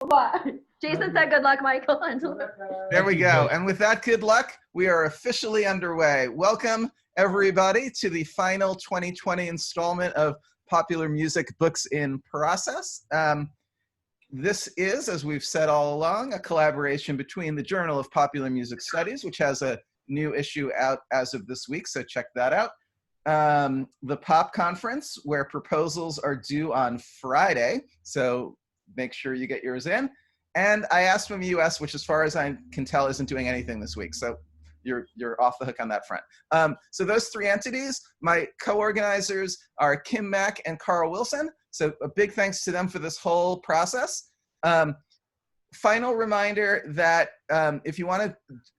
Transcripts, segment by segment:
What? Jason said good luck, Michaelangelo. There we go. And with that good luck, we are officially underway. Welcome, everybody, to the final 2020 installment of Popular Music Books in Process. This is, as we've said all along, a collaboration between the Journal of Popular Music Studies, which has a new issue out as of this week, so check that out. The Pop Conference, where proposals are due on Friday, so make sure you get yours in. And I asked from U.S., which as far as I can tell isn't doing anything this week, so you're off the hook on that front. So those three entities, my co-organizers are Kim Mack and Carl Wilson, so a big thanks to them for this whole process. Final reminder that if you want to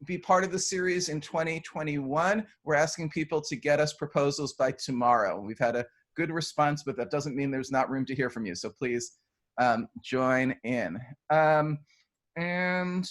be part of the series in 2021, we're asking people to get us proposals by tomorrow. We've had a good response, but that doesn't mean there's not room to hear from you. So please join in. And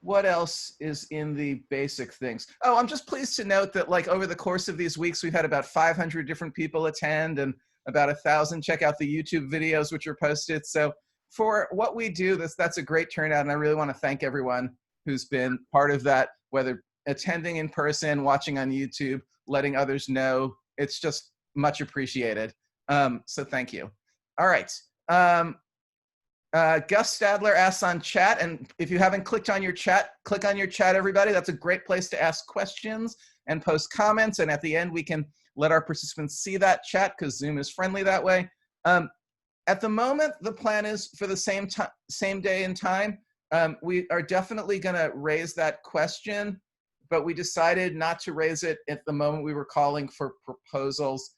what else is in the basic things? Oh, I'm just pleased to note that like over the course of these weeks, we've had about 500 different people attend and about 1,000 check out the YouTube videos which are posted. So for what we do, that's a great turnout, and I really want to thank everyone who's been part of that, whether attending in person, watching on YouTube, letting others know. It's just much appreciated. So thank you. All right. Gus Stadler asks on chat, and if you haven't clicked on your chat, click on your chat, everybody. That's a great place to ask questions and post comments, and at the end we can let our participants see that chat because Zoom is friendly that way. At the moment, the plan is for the same day and time. We are definitely going to raise that question, but we decided not to raise it at the moment we were calling for proposals,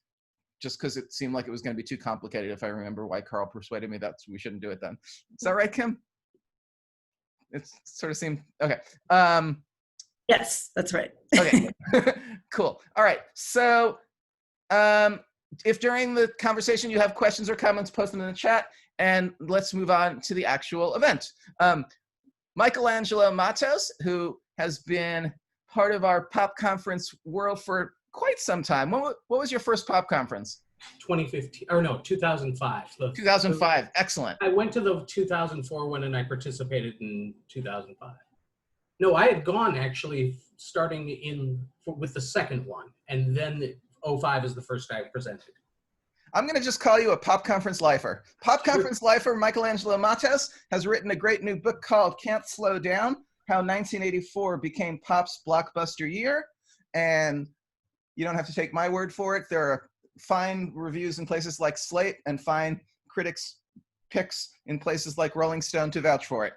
just because it seemed like it was going to be too complicated. If I remember why Carl persuaded me that we shouldn't do it then. Is that right, Kim? It sort of seemed okay. Yes, that's right. Okay, cool. All right, so if during the conversation you have questions or comments, post them in the chat, and let's move on to the actual event. Michaelangelo Matos, who has been part of our pop conference world for quite some time. What was your first pop conference? 2015, or no, 2005. 2005, excellent. I went to the 2004 one and I participated in 2005. No, I had gone actually starting with the second one, and then 05 is the first I presented. I'm going to just call you a pop conference lifer. Pop conference lifer Michaelangelo Matos has written a great new book called Can't Slow Down, How 1984 Became Pop's Blockbuster Year. And you don't have to take my word for it. There are fine reviews in places like Slate and fine critics' picks in places like Rolling Stone to vouch for it.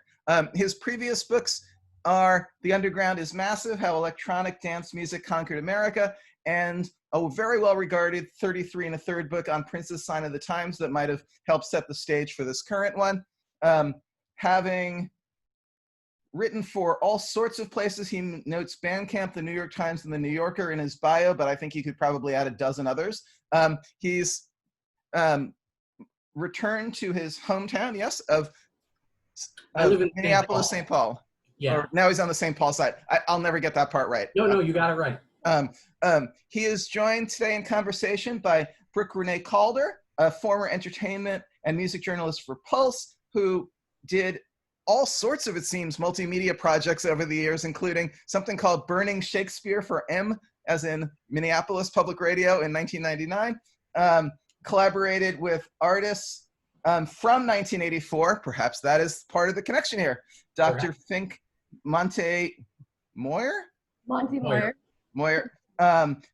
His previous books are The Underground is Massive, How Electronic Dance Music Conquered America, and a very well-regarded 33 1/3 book on Prince's Sign of the Times that might have helped set the stage for this current one. Having written for all sorts of places, he notes Bandcamp, the New York Times, and the New Yorker in his bio, but I think he could probably add a dozen others. He's returned to his hometown, yes, of I live in Minneapolis, St. Paul. Yeah. Or now he's on the St. Paul side. I'll never get that part right. No, you got it right. He is joined today in conversation by Brooke Renee Calder, a former entertainment and music journalist for Pulse, who did all sorts of, it seems, multimedia projects over the years, including something called Burning Shakespeare for M, as in Minneapolis Public Radio in 1999. Collaborated with artists from 1984, perhaps that is part of the connection here. Dr. Fink Monte Moyer? Monty Moyer.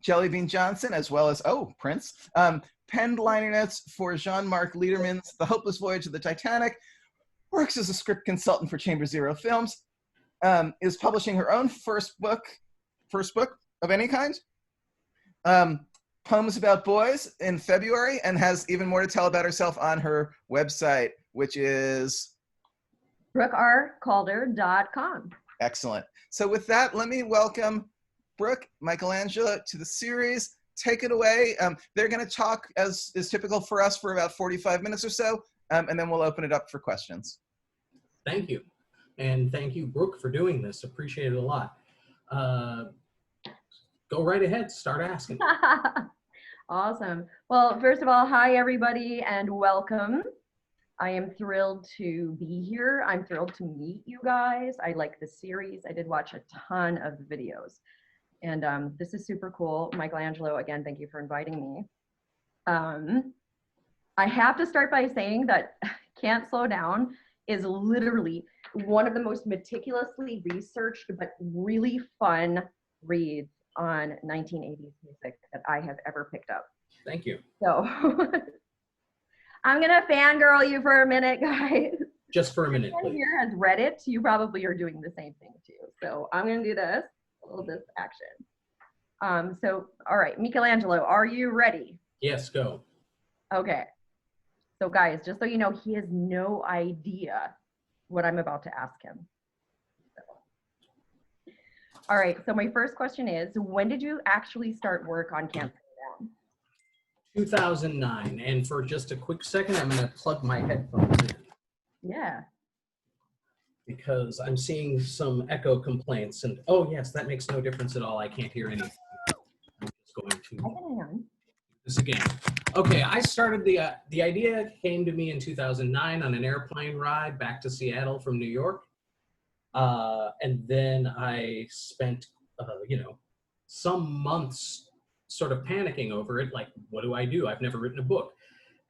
Jelly Bean Johnson, as well as, Prince. Penned liner notes for Jean-Marc Liederman's The Hopeless Voyage of the Titanic, works as a script consultant for Chamber Zero Films, is publishing her own first book of any kind, Poems About Boys in February, and has even more to tell about herself on her website, which is BrookeRCalder.com. Excellent. So with that, let me welcome Brooke, Michaelangelo to the series. Take it away. They're going to talk, as is typical for us, for about 45 minutes or so, and then we'll open it up for questions. Thank you. And thank you, Brooke, for doing this. Appreciate it a lot. Go right ahead. Start asking. Awesome. Well, first of all, hi, everybody, and welcome. I am thrilled to be here. I'm thrilled to meet you guys. I like the series. I did watch a ton of the videos. And this is super cool. Michaelangelo, again, thank you for inviting me. I have to start by saying that Can't Slow Down is literally one of the most meticulously researched but really fun reads on 1980s music that I have ever picked up. Thank you. So I'm gonna fangirl you for a minute, guys. Just for a minute, Everyone please. here has read it. You probably are doing the same thing too. So I'm gonna do this, a little this action. So, all right, Michaelangelo, are you ready? Yes, go. Okay. So guys, just so you know, he has no idea what I'm about to ask him. So. All right, so my first question is, when did you actually start work on Can't Slow Down? 2009. And for just a quick second, I'm going to plug my headphones in Yeah. because I'm seeing some echo complaints. And oh, yes, that makes no difference at all. I can't hear anything. I'm just going I to can hang on. this again. Okay, I started the idea came to me in 2009 on an airplane ride back to Seattle from New York. And then I spent, some months sort of panicking over it. Like, what do I do? I've never written a book.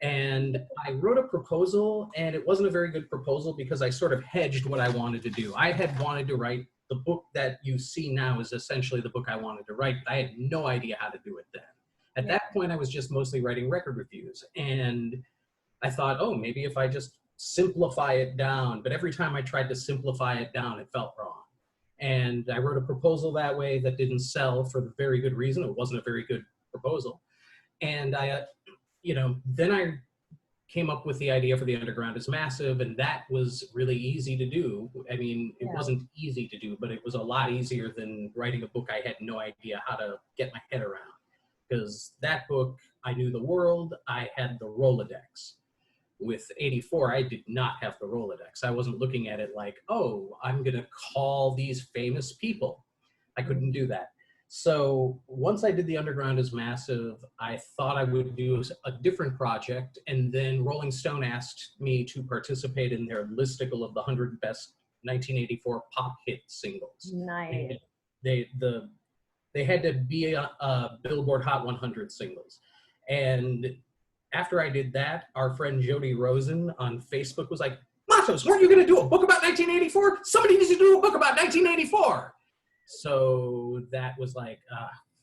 And I wrote a proposal, and it wasn't a very good proposal because I sort of hedged what I wanted to do. I had wanted to write the book that you see now is essentially the book I wanted to write. I had no idea how to do it then. At that point, I was just mostly writing record reviews. And I thought, oh, maybe if I just simplify it down. But every time I tried to simplify it down, it felt wrong. And I wrote a proposal that way that didn't sell for the very good reason. It wasn't a very good proposal. And then I came up with the idea for The Underground is Massive, and that was really easy to do. I mean, it wasn't easy to do, but it was a lot easier than writing a book I had no idea how to get my head around. Because that book, I knew the world, I had the Rolodex. With 84, I did not have the Rolodex. I wasn't looking at it like, oh, I'm gonna call these famous people. I couldn't do that. So once I did The Underground is Massive, I thought I would do a different project, and then Rolling Stone asked me to participate in their listicle of the 100 best 1984 pop hit singles. Nice. They had to be a Billboard Hot 100 singles. And after I did that, our friend Jody Rosen on Facebook was like, Matos, weren't you going to do a book about 1984? Somebody needs to do a book about 1984. So that was like,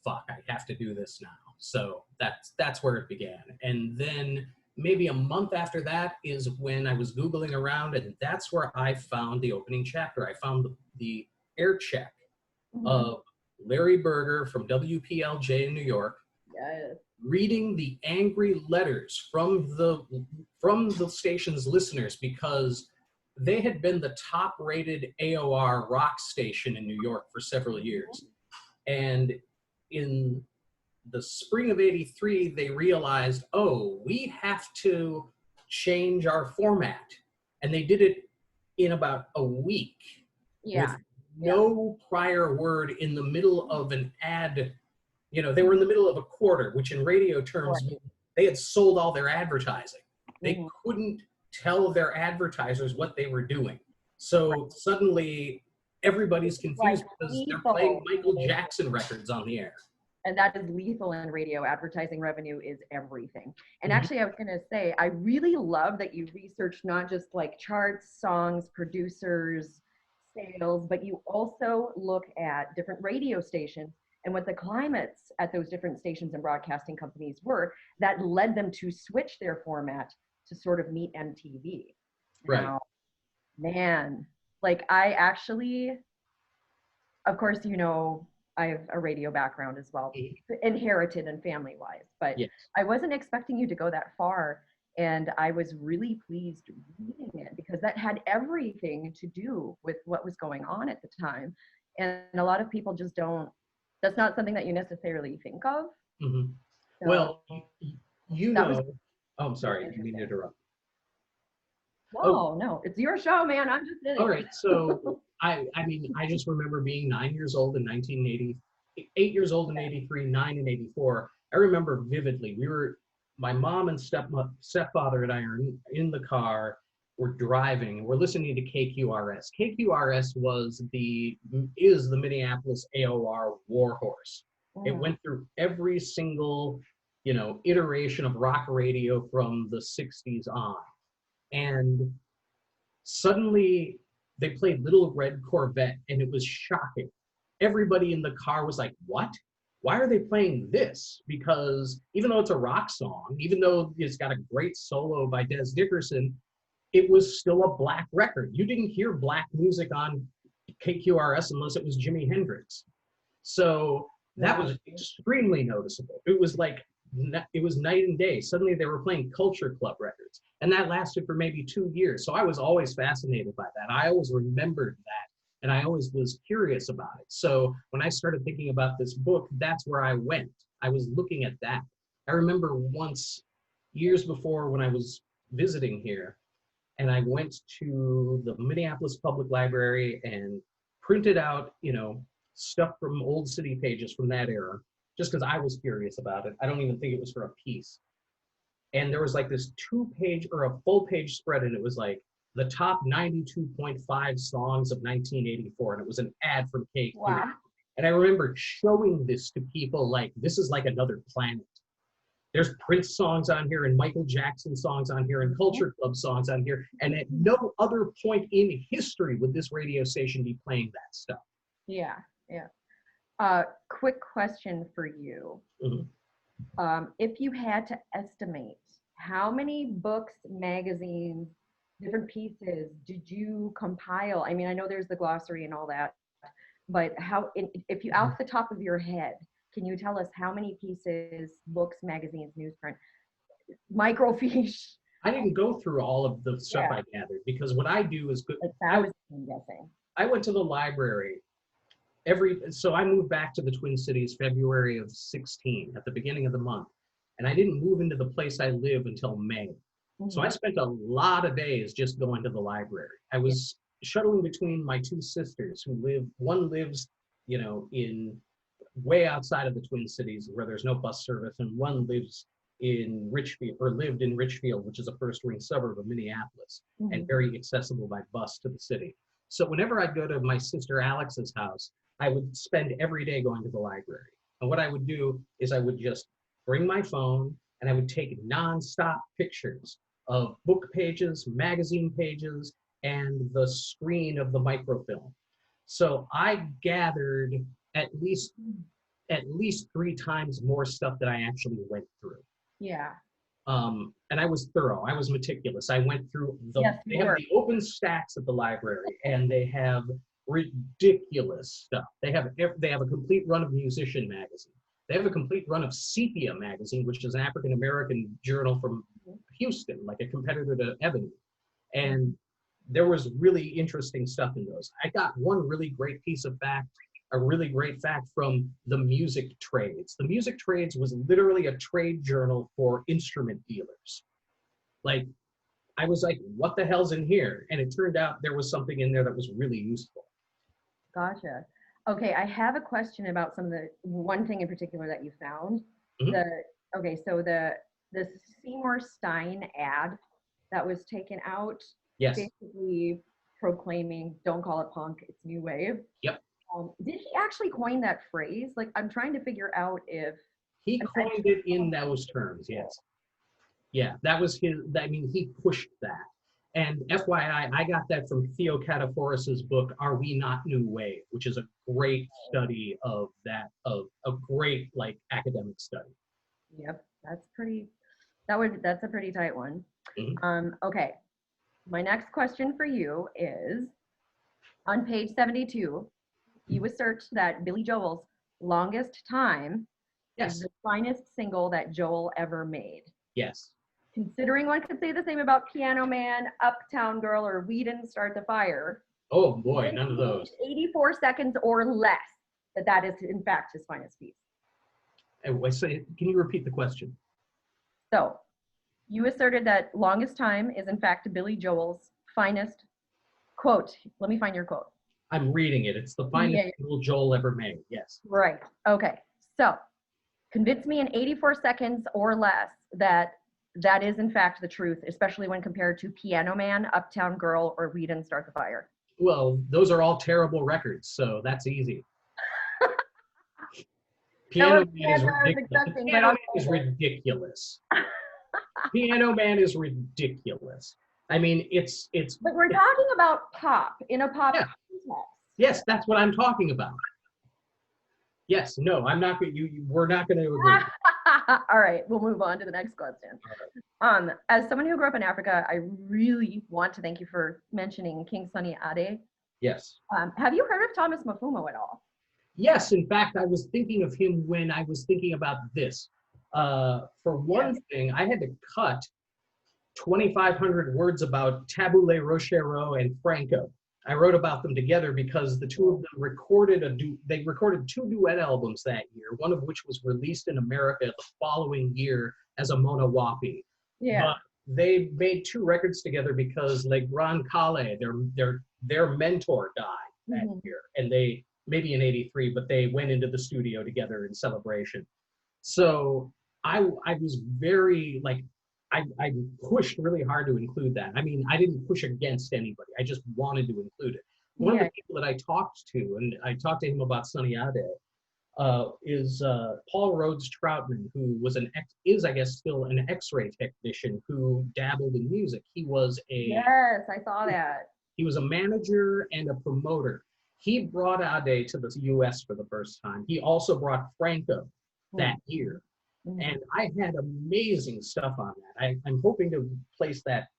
fuck, I have to do this now. So that's where it began. And then maybe a month after that is when I was Googling around, and that's where I found the opening chapter. I found the air check of Larry Berger from WPLJ in New York. Yes. Reading the angry letters from the station's listeners because they had been the top-rated AOR rock station in New York for several years. And in the spring of '83, they realized, oh, we have to change our format. And they did it in about a week. Yeah. With no prior word in the middle of an ad. They were in the middle of a quarter, which in radio terms, they had sold all their advertising. They couldn't tell their advertisers what they were doing. So suddenly everybody's confused because they're playing Michael Jackson records on the air. And that is lethal in radio. Advertising revenue is everything. And actually, I was going to say, I really love that you researched not just like charts, songs, producers, sales, but you also look at different radio stations and what the climates at those different stations and broadcasting companies were that led them to switch their format to sort of meet MTV. Right. Now, man, like I actually, of course, I have a radio background as well, inherited and family-wise, but yes. I wasn't expecting you to go that far. And I was really pleased reading it because that had everything to do with what was going on at the time. And a lot of people just don't, that's not something that you necessarily think of. Mm-hmm. So, well, I'm sorry, I didn't mean to interrupt. No, it's your show, man. I'm just kidding. All right, so I just remember being 9 years old in 1980, 8 years old in '83, 9 in '84. I remember vividly. We were my mom and stepfather and I are in the car. We're driving. We're listening to KQRS. KQRS is the Minneapolis AOR warhorse. It went through every single, iteration of rock radio from the 60s on. And suddenly they played Little Red Corvette, and it was shocking. Everybody in the car was like, what? Why are they playing this? Because even though it's a rock song, even though it's got a great solo by Des Dickerson, it was still a black record. You didn't hear black music on KQRS unless it was Jimi Hendrix. So that was extremely noticeable. It was like, it was night and day. Suddenly they were playing Culture Club records. And that lasted for maybe 2 years. So I was always fascinated by that. I always remembered that. And I always was curious about it. So when I started thinking about this book, that's where I went. I was looking at that. I remember once, years before, when I was visiting here, and I went to the Minneapolis Public Library and printed out, stuff from old city pages from that era, just because I was curious about it. I don't even think it was for a piece. And there was like this 2-page or a full-page spread, and it was like the top 92.5 songs of 1984, and it was an ad from KQ. Wow. And I remember showing this to people like, this is like another planet. There's Prince songs on here, and Michael Jackson songs on here, and Culture Club songs on here, and at no other point in history would this radio station be playing that stuff. Yeah. Quick question for you. If you had to estimate, how many books, magazines, different pieces did you compile? I mean, I know there's the glossary and all that, but if you, off the top of your head, can you tell us how many pieces, books, magazines, newsprint, microfiche? I didn't go through all of the stuff I gathered, because what I do is good. I was guessing. I went to the library so I moved back to the Twin Cities February of 16 at the beginning of the month. And I didn't move into the place I live until May. So I spent a lot of days just going to the library. I was shuttling between my 2 sisters one lives, in way outside of the Twin Cities where there's no bus service, and one lives in Richfield, or lived in Richfield, which is a first-ring suburb of Minneapolis, and very accessible by bus to the city. So whenever I'd go to my sister Alex's house, I would spend every day going to the library. And what I would do is I would just bring my phone, and I would take nonstop pictures of book pages, magazine pages, and the screen of the microfilm. So I gathered at least 3 times more stuff that I actually went through. Yeah. And I was thorough. I was meticulous. I went through they have the open stacks at the library, and they have ridiculous stuff. They have a complete run of Musician magazine. They have a complete run of Sepia magazine, which is an African-American journal from Houston, like a competitor to Ebony. And there was really interesting stuff in those. I got one really great piece of fact, a really great fact from the Music Trades. The Music Trades was literally a trade journal for instrument dealers. Like, I was like, what the hell's in here? And it turned out there was something in there that was really useful. Gotcha. Okay, I have a question about one thing in particular that you found. So the Seymour Stein ad that was taken out, basically proclaiming, don't call it punk, it's new wave. Yep. Did he actually coin that phrase? Like, I'm trying to figure out if he coined it in those terms. Yes. Yeah, that was his. I mean, he pushed that. And FYI, I got that from Theo Cataforis's book, Are We Not New Wave, which is a great study of that, of a great academic study. Yep, that's a pretty tight one. Okay, my next question for you is, on page 72, you assert that Billy Joel's Longest Time is the finest single that Joel ever made. Yes. Considering one could say the same about Piano Man, Uptown Girl, or We Didn't Start the Fire. Oh boy, none of those. 84 seconds or less that is in fact his finest piece. Can you repeat the question? So, you asserted that Longest Time is in fact Billy Joel's finest quote. Let me find your quote. I'm reading it. It's the finest single Joel ever made. Yes. Right. Okay. So, Convince me in 84 seconds or less that that is in fact the truth, especially when compared to Piano Man, Uptown Girl, or We Didn't Start the Fire. Well, those are all terrible records, so that's easy. Piano Man is ridiculous. Piano Man is ridiculous. Piano Man is ridiculous. I mean, it's. But we're talking about pop in a pop context. Yes, that's what I'm talking about. Yes, no, I'm not going. We're not going to agree. All right, we'll move on to the next question. As someone who grew up in Africa, I really want to thank you for mentioning King Sunny Ade. Yes. Have you heard of Thomas Mafumo at all? Yes, in fact, I was thinking of him when I was thinking about this. For one thing, I had to cut 2,500 words about Tabule Rochero and Franco. I wrote about them together because the two of them recorded they recorded 2 duet albums that year, one of which was released in America the following year as a Monawapi. Yeah. But they made 2 records together because Le Grand Kale, their mentor, died that year, and they maybe in '83, but they went into the studio together in celebration. So I was very like. I pushed really hard to include that. I mean, I didn't push against anybody. I just wanted to include it. One of the people that I talked to, and I talked to him about Sunny Ade, is Paul Rhodes Troutman, who is I guess still an X-ray technician who dabbled in music. He was Yes, I saw that. He was a manager and a promoter. He brought Ade to the U.S. for the first time. He also brought Franco that year. And I had amazing stuff on that. I'm hoping to place that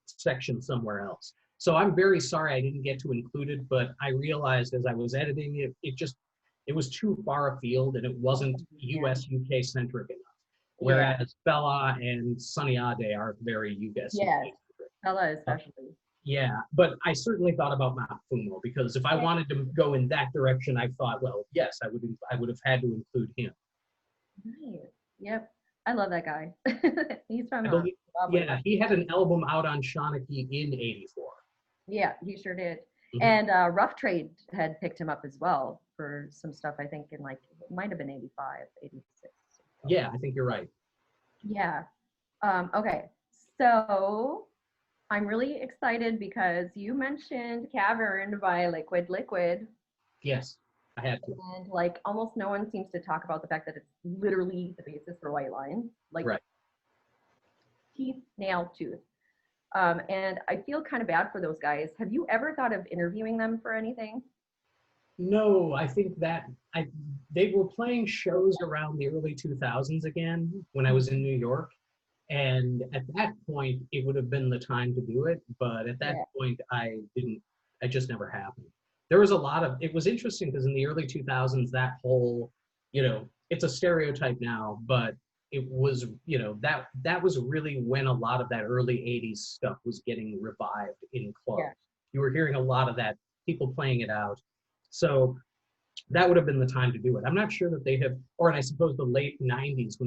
section somewhere else. So I'm very sorry I didn't get to include it, but I realized as I was editing it, it was too far afield and it wasn't US UK centric enough. Whereas Fela and Sunny Ade are very US UK centric. Fela especially. Yeah, but I certainly thought about Mafumo because if I wanted to go in that direction, I thought, well, yes, I would have had to include him. Nice. Yep. I love that guy. He's from he had an album out on Shawnee in '84. Yeah, he sure did. And Rough Trade had picked him up as well for some stuff, I think in like, it might have been 85, 86. Yeah, I think you're right. Yeah. Okay. So I'm really excited because you mentioned Cavern by Liquid. Yes. I had to. And like almost no one seems to talk about the fact that it's literally the basis for White Line. Like teeth, nail, tooth. And I feel kind of bad for those guys. Have you ever thought of interviewing them for anything? No, I think that they were playing shows around the early 2000s again when I was in New York. And at that point, it would have been the time to do it. But at that point, it just never happened. There was it was interesting because in the early 2000s, that whole, it's a stereotype now, but it was, that was really when a lot of that early 80s stuff was getting revived in clubs. Yeah. You were hearing a lot of that, people playing it out. So that would have been the time to do it. I'm not sure that they have, and I suppose the late 90s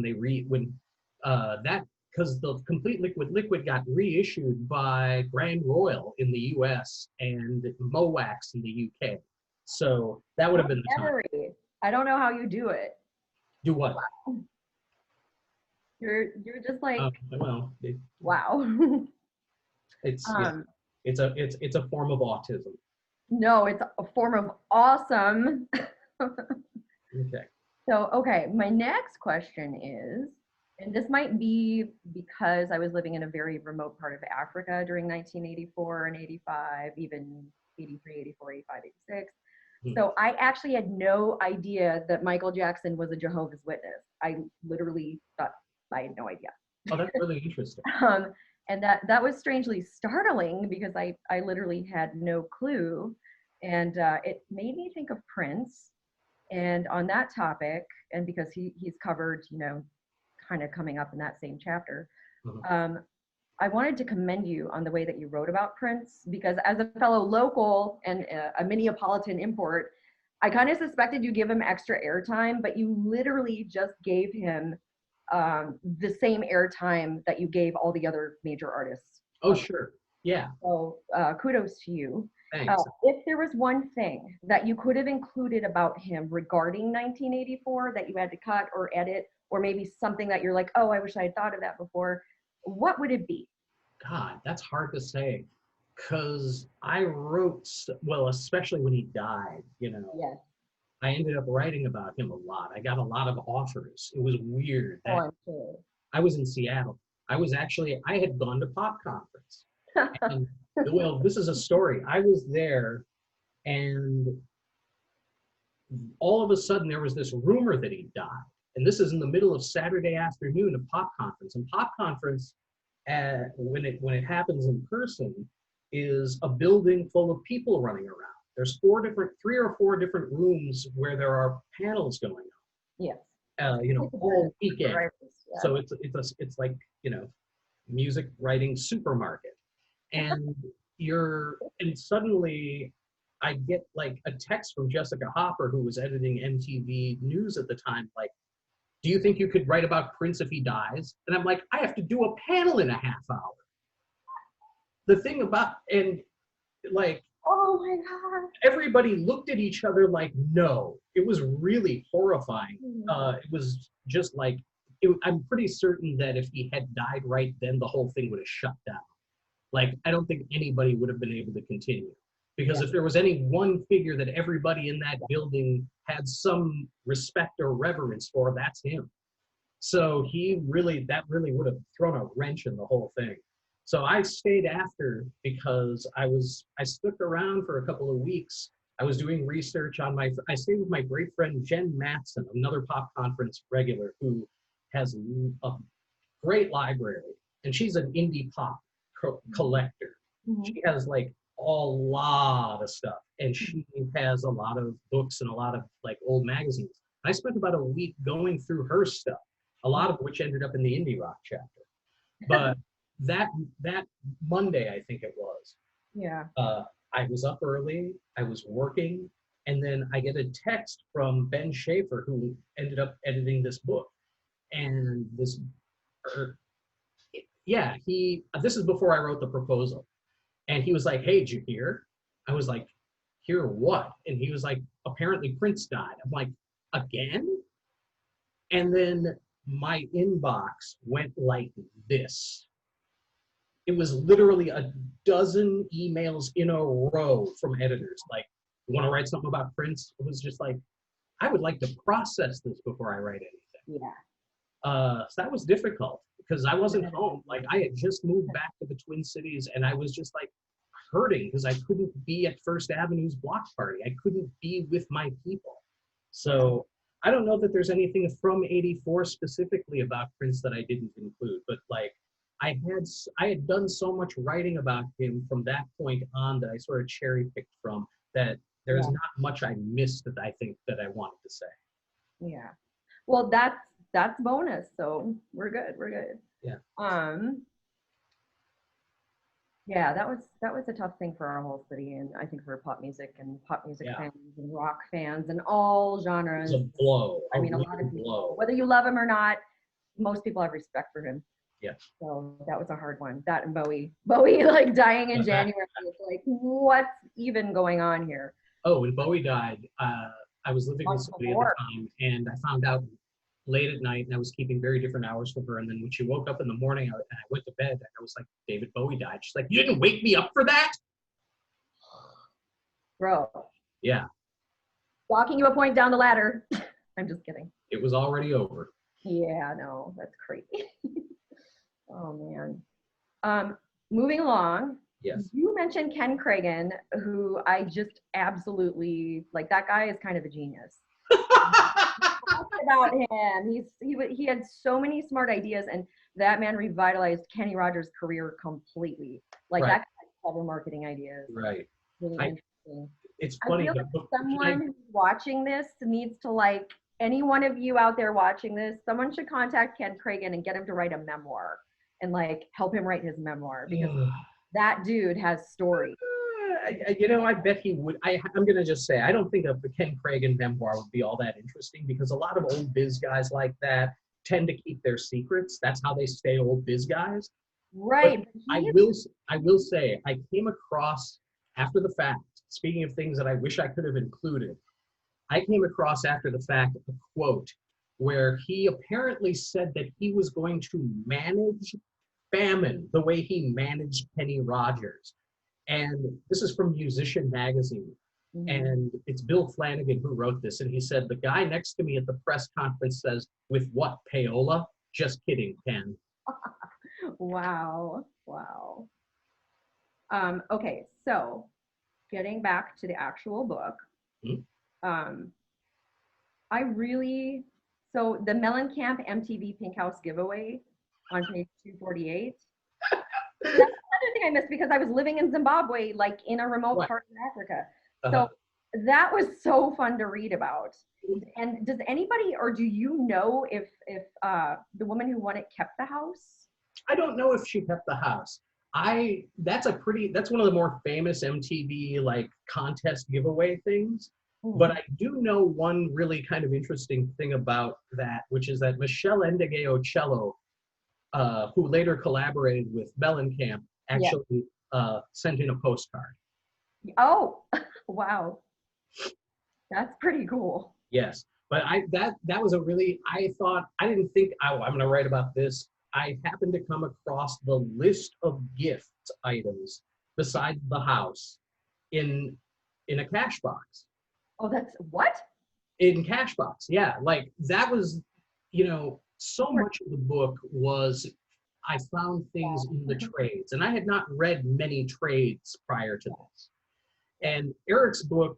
because the Complete Liquid got reissued by Grand Royal in the US and Mowax in the UK. So that would have been the time. I don't know how you do it. Do what? Wow. You're just like wow. It's a form of autism. No, it's a form of awesome. Okay. So my next question is, and this might be because I was living in a very remote part of Africa during 1984 and 85, even 83, 84, 85, 86. So I actually had no idea that Michael Jackson was a Jehovah's Witness. I literally thought, I had no idea. Oh, that's really interesting. And that was strangely startling because I literally had no clue. And it made me think of Prince. And on that topic, and because he's covered, kind of coming up in that same chapter, I wanted to commend you on the way that you wrote about Prince, because as a fellow local and a Minneapolitan import, I kind of suspected you give him extra airtime, but you literally just gave him the same airtime that you gave all the other major artists. Oh, sure. Yeah. So kudos to you. Thanks. If there was one thing that you could have included about him regarding 1984 that you had to cut or edit, or maybe something that you're like, oh, I wish I had thought of that before, what would it be? God, that's hard to say. Because I wrote, well, especially when he died, you know, Yes. I ended up writing about him a lot. I got a lot of offers. It was weird. Oh, I'm sure. I was in Seattle. I had gone to Pop Conference. And, well, this is a story. I was there, and all of a sudden there was this rumor that he died. And this is in the middle of Saturday afternoon of Pop Conference. And Pop Conference, when it happens in person, is a building full of people running around. There's 3 or 4 different rooms where there are panels going on. Yes. You know, all weekend. Yeah. So it's like, you know, music writing supermarket. And suddenly I get like a text from Jessica Hopper, who was editing MTV News at the time, like, do you think you could write about Prince if he dies? And I'm like, I have to do a panel in a half hour. The thing about, and like, oh my God. everybody looked at each other like, no. It was really horrifying. It was just like, I'm pretty certain that if he had died right then, the whole thing would have shut down. Like, I don't think anybody would have been able to continue. Because if there was any one figure that everybody in that building had some respect or reverence for, that's him. So that really would have thrown a wrench in the whole thing. So I stayed after because I stuck around for a couple of weeks. I was doing research on I stayed with my great friend Jen Matson, another Pop Conference regular who has a great library, and she's an indie pop collector. Mm-hmm. She has like a lot of stuff, and she has a lot of books and a lot of like old magazines. I spent about a week going through her stuff, a lot of which ended up in the indie rock chapter. But that Monday, I think it was. Yeah. I was up early, I was working, and then I get a text from Ben Schaefer, who ended up editing this book. And this is before I wrote the proposal. And he was like, hey, did you hear? I was like, hear what? And he was like, apparently Prince died. I'm like, again? And then my inbox went like this. It was literally a dozen emails in a row from editors. Like, you want to write something about Prince? It was just like, I would like to process this before I write anything. Yeah. So that was difficult because I wasn't home. Like, I had just moved back to the Twin Cities, and I was just like hurting because I couldn't be at First Avenue's block party. I couldn't be with my people. So I don't know that there's anything from '84 specifically about Prince that I didn't include, but like I had done so much writing about him from that point on that I sort of cherry picked from, that there's not much I missed that I think that I wanted to say. Yeah. Well, that's bonus, so we're good. Yeah. Yeah, that was a tough thing for our whole city, and I think for pop music fans and rock fans and all genres. It's a blow. I mean, a lot of people, whether you love him or not, most people have respect for him. Yeah. So that was a hard one. That and Bowie like dying in January. It's like, what's even going on here? Oh, when Bowie died, I was living with somebody at the time, and I found out late at night, and I was keeping very different hours from her. And then when she woke up in the morning, I went to bed, and I was like, David Bowie died. She's like, you didn't wake me up for that? Bro. Yeah. Walking you a point down the ladder. I'm just kidding. It was already over. Yeah, no, that's crazy. Oh, man. Moving along. Yes. You mentioned Ken Cragen, who I just absolutely, like, that guy is kind of a genius. About him. He had so many smart ideas, and that man revitalized Kenny Rogers' career completely. Like, that guy had clever marketing ideas. Right. Really interesting. It's funny. I feel like someone who's watching this needs to, like, any one of you out there watching this, someone should contact Ken Cragen and get him to write a memoir and, like, help him write his memoir, because that dude has stories. I bet he would. I'm going to just say, I don't think a Ken Cragen memoir would be all that interesting, because a lot of old biz guys like that tend to keep their secrets. That's how they stay old biz guys. Right. I will say, I came across after the fact, speaking of things that I wish I could have included, I came across after the fact a quote where he apparently said that he was going to manage famine the way he managed Kenny Rogers. And this is from Musician Magazine. And it's Bill Flanagan who wrote this. And he said, the guy next to me at the press conference says, with what, payola? Just kidding, Ken. Wow. Wow. Okay, so getting back to the actual book, I really, so the Mellencamp MTV Pink House giveaway on page 248, that's another thing I missed because I was living in Zimbabwe, like in a remote part of Africa. So that was so fun to read about. And does anybody, or do you know if the woman who won it kept the house? I don't know if she kept the house. That's one of the more famous MTV like contest giveaway things. But I do know one really kind of interesting thing about that, which is that Michelle Ndegeocello, who later collaborated with Mellencamp, actually sent in a postcard. Oh, wow. That's pretty cool. Yes, but that was a really, I didn't think, I'm going to write about this. I happened to come across the list of gift items besides the house in a cash box. Oh, that's what? In Cashbox, yeah. Like that was, so much of the book was I found things in the trades, and I had not read many trades prior to this. And Eric's book,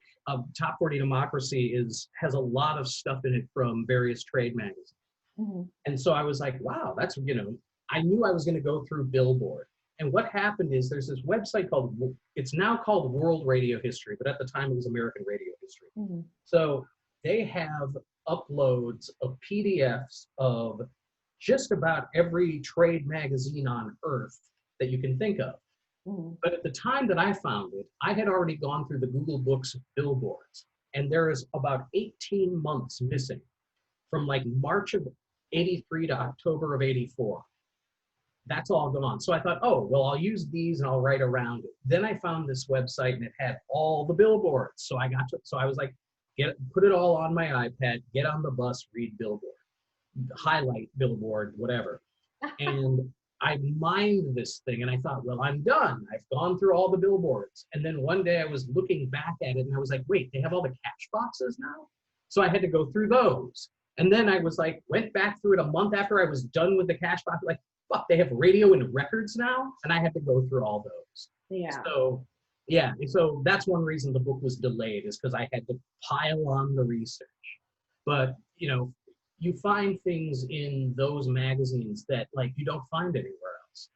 Top 40 Democracy, has a lot of stuff in it from various trade magazines. And so I was like, wow, that's, I knew I was going to go through Billboard. And what happened is there's this website it's now called World Radio History, but at the time it was American Radio History. So they have uploads of PDFs of just about every trade magazine on earth that you can think of. But at the time that I found it, I had already gone through the Google Books billboards, and there is about 18 months missing from like March of 83 to October of 84. That's all gone. So I thought, oh, well, I'll use these and I'll write around it. Then I found this website and it had all the billboards. So I was like, put it all on my iPad, get on the bus, read Billboard, highlight Billboard, whatever. And I mined this thing and I thought, well, I'm done. I've gone through all the billboards. And then one day I was looking back at it and I was like, wait, they have all the cash boxes now? So I had to go through those. And then I was like, went back through it a month after I was done with the cash box, like, fuck, they have radio and records now? And I had to go through all those. Yeah. So, yeah, so that's one reason the book was delayed, is because I had to pile on the research. But, you find things in those magazines that, like, you don't find anywhere else.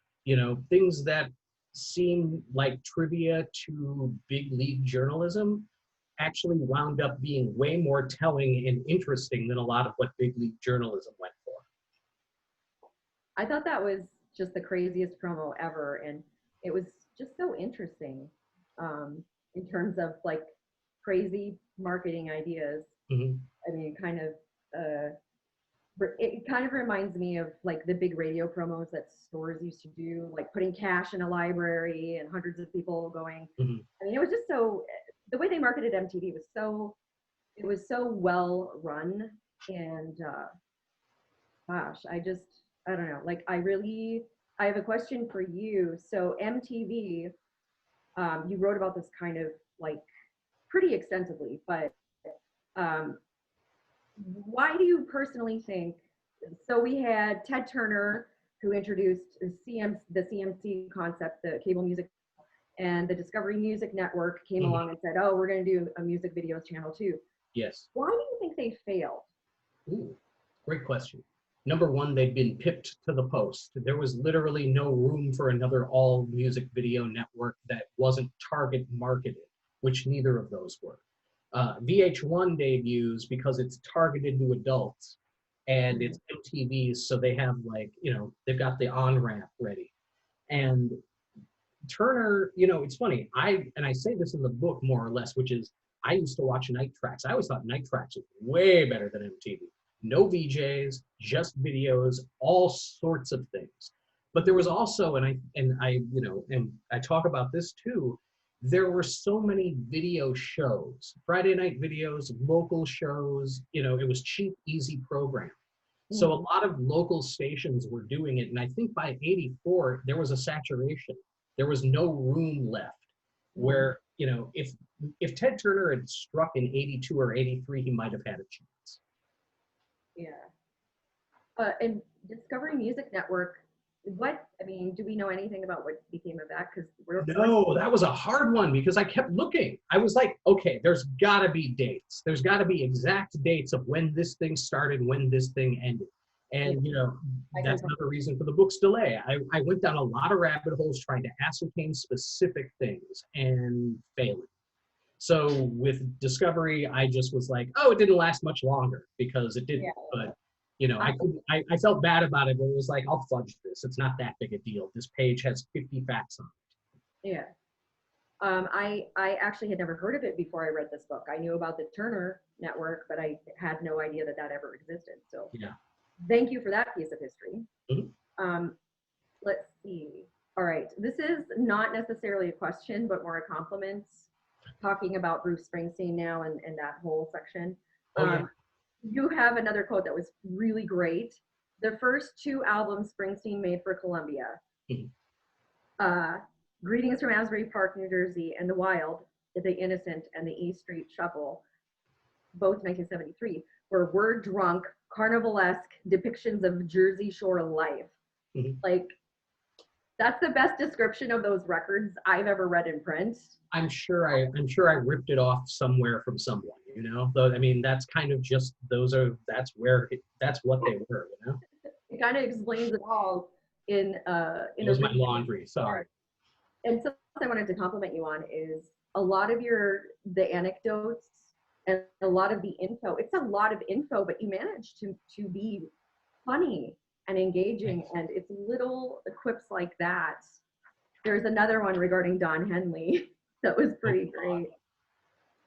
Things that seem like trivia to big league journalism actually wound up being way more telling and interesting than a lot of what big league journalism went for. I thought that was just the craziest promo ever, and it was just so interesting in terms of like crazy marketing ideas. I mean, it kind of reminds me of like the big radio promos that stores used to do, like putting cash in a library and hundreds of people going. I mean, it was just the way they marketed MTV was so well run, and gosh, I don't know, like I have a question for you. So MTV, you wrote about this kind of like pretty extensively, but why do you personally think, so we had Ted Turner who introduced the CMC concept, the cable music, and the Discovery Music Network came along and said, oh, we're going to do a music videos channel too. Yes. Why do you think they failed? Ooh, great question. Number one, they'd been pipped to the post. There was literally no room for another all music video network that wasn't target marketed, which neither of those were. VH1 debuts because it's targeted to adults, and it's MTV's, so they have like, they've got the on-ramp ready. And Turner, it's funny, I say this in the book more or less, which is I used to watch Night Tracks. I always thought Night Tracks was way better than MTV. No VJs, just videos, all sorts of things. But there was also, and I talk about this too, there were so many video shows, Friday night videos, local shows, you know, it was cheap, easy program. So a lot of local stations were doing it. And I think by 84, there was a saturation. There was no room left where, you know, if Ted Turner had struck in 82 or 83, he might have had a chance. Yeah. And Discovery Music Network, do we know anything about what became of that? Because No, that was a hard one because I kept looking. I was like, okay, there's got to be dates. There's got to be exact dates of when this thing started, when this thing ended. And, you know, that's another reason for the book's delay. I went down a lot of rabbit holes trying to ascertain specific things and failing. So with Discovery, I just was like, oh, it didn't last much longer because it didn't. Yeah. But you know, I felt bad about it, but it was like, I'll fudge this. It's not that big a deal. This page has 50 facts on it. Yeah. I actually had never heard of it before I read this book. I knew about the Turner Network, but I had no idea that ever existed. So yeah. Thank you for that piece of history. Mm-hmm. Let's see. All right. This is not necessarily a question, but more a compliment. Talking about Bruce Springsteen now and that whole section. Yeah. You have another quote that was really great. The first 2 albums Springsteen made for Columbia, Greetings from Asbury Park, New Jersey, and The Wild, The Innocent, and The E Street Shuffle, both 1973, were word-drunk, carnivalesque depictions of Jersey Shore life. Like, that's the best description of those records I've ever read in print. I'm sure I ripped it off somewhere from someone, you know. Though I mean, that's kind of just that's what they were, you know. It kind of explains it all in it was my laundry. Sorry. And something I wanted to compliment you on is a lot of the anecdotes and a lot of the info. It's a lot of info, but you managed to be funny and engaging, and it's little quips like that. There's another one regarding Don Henley that was pretty great.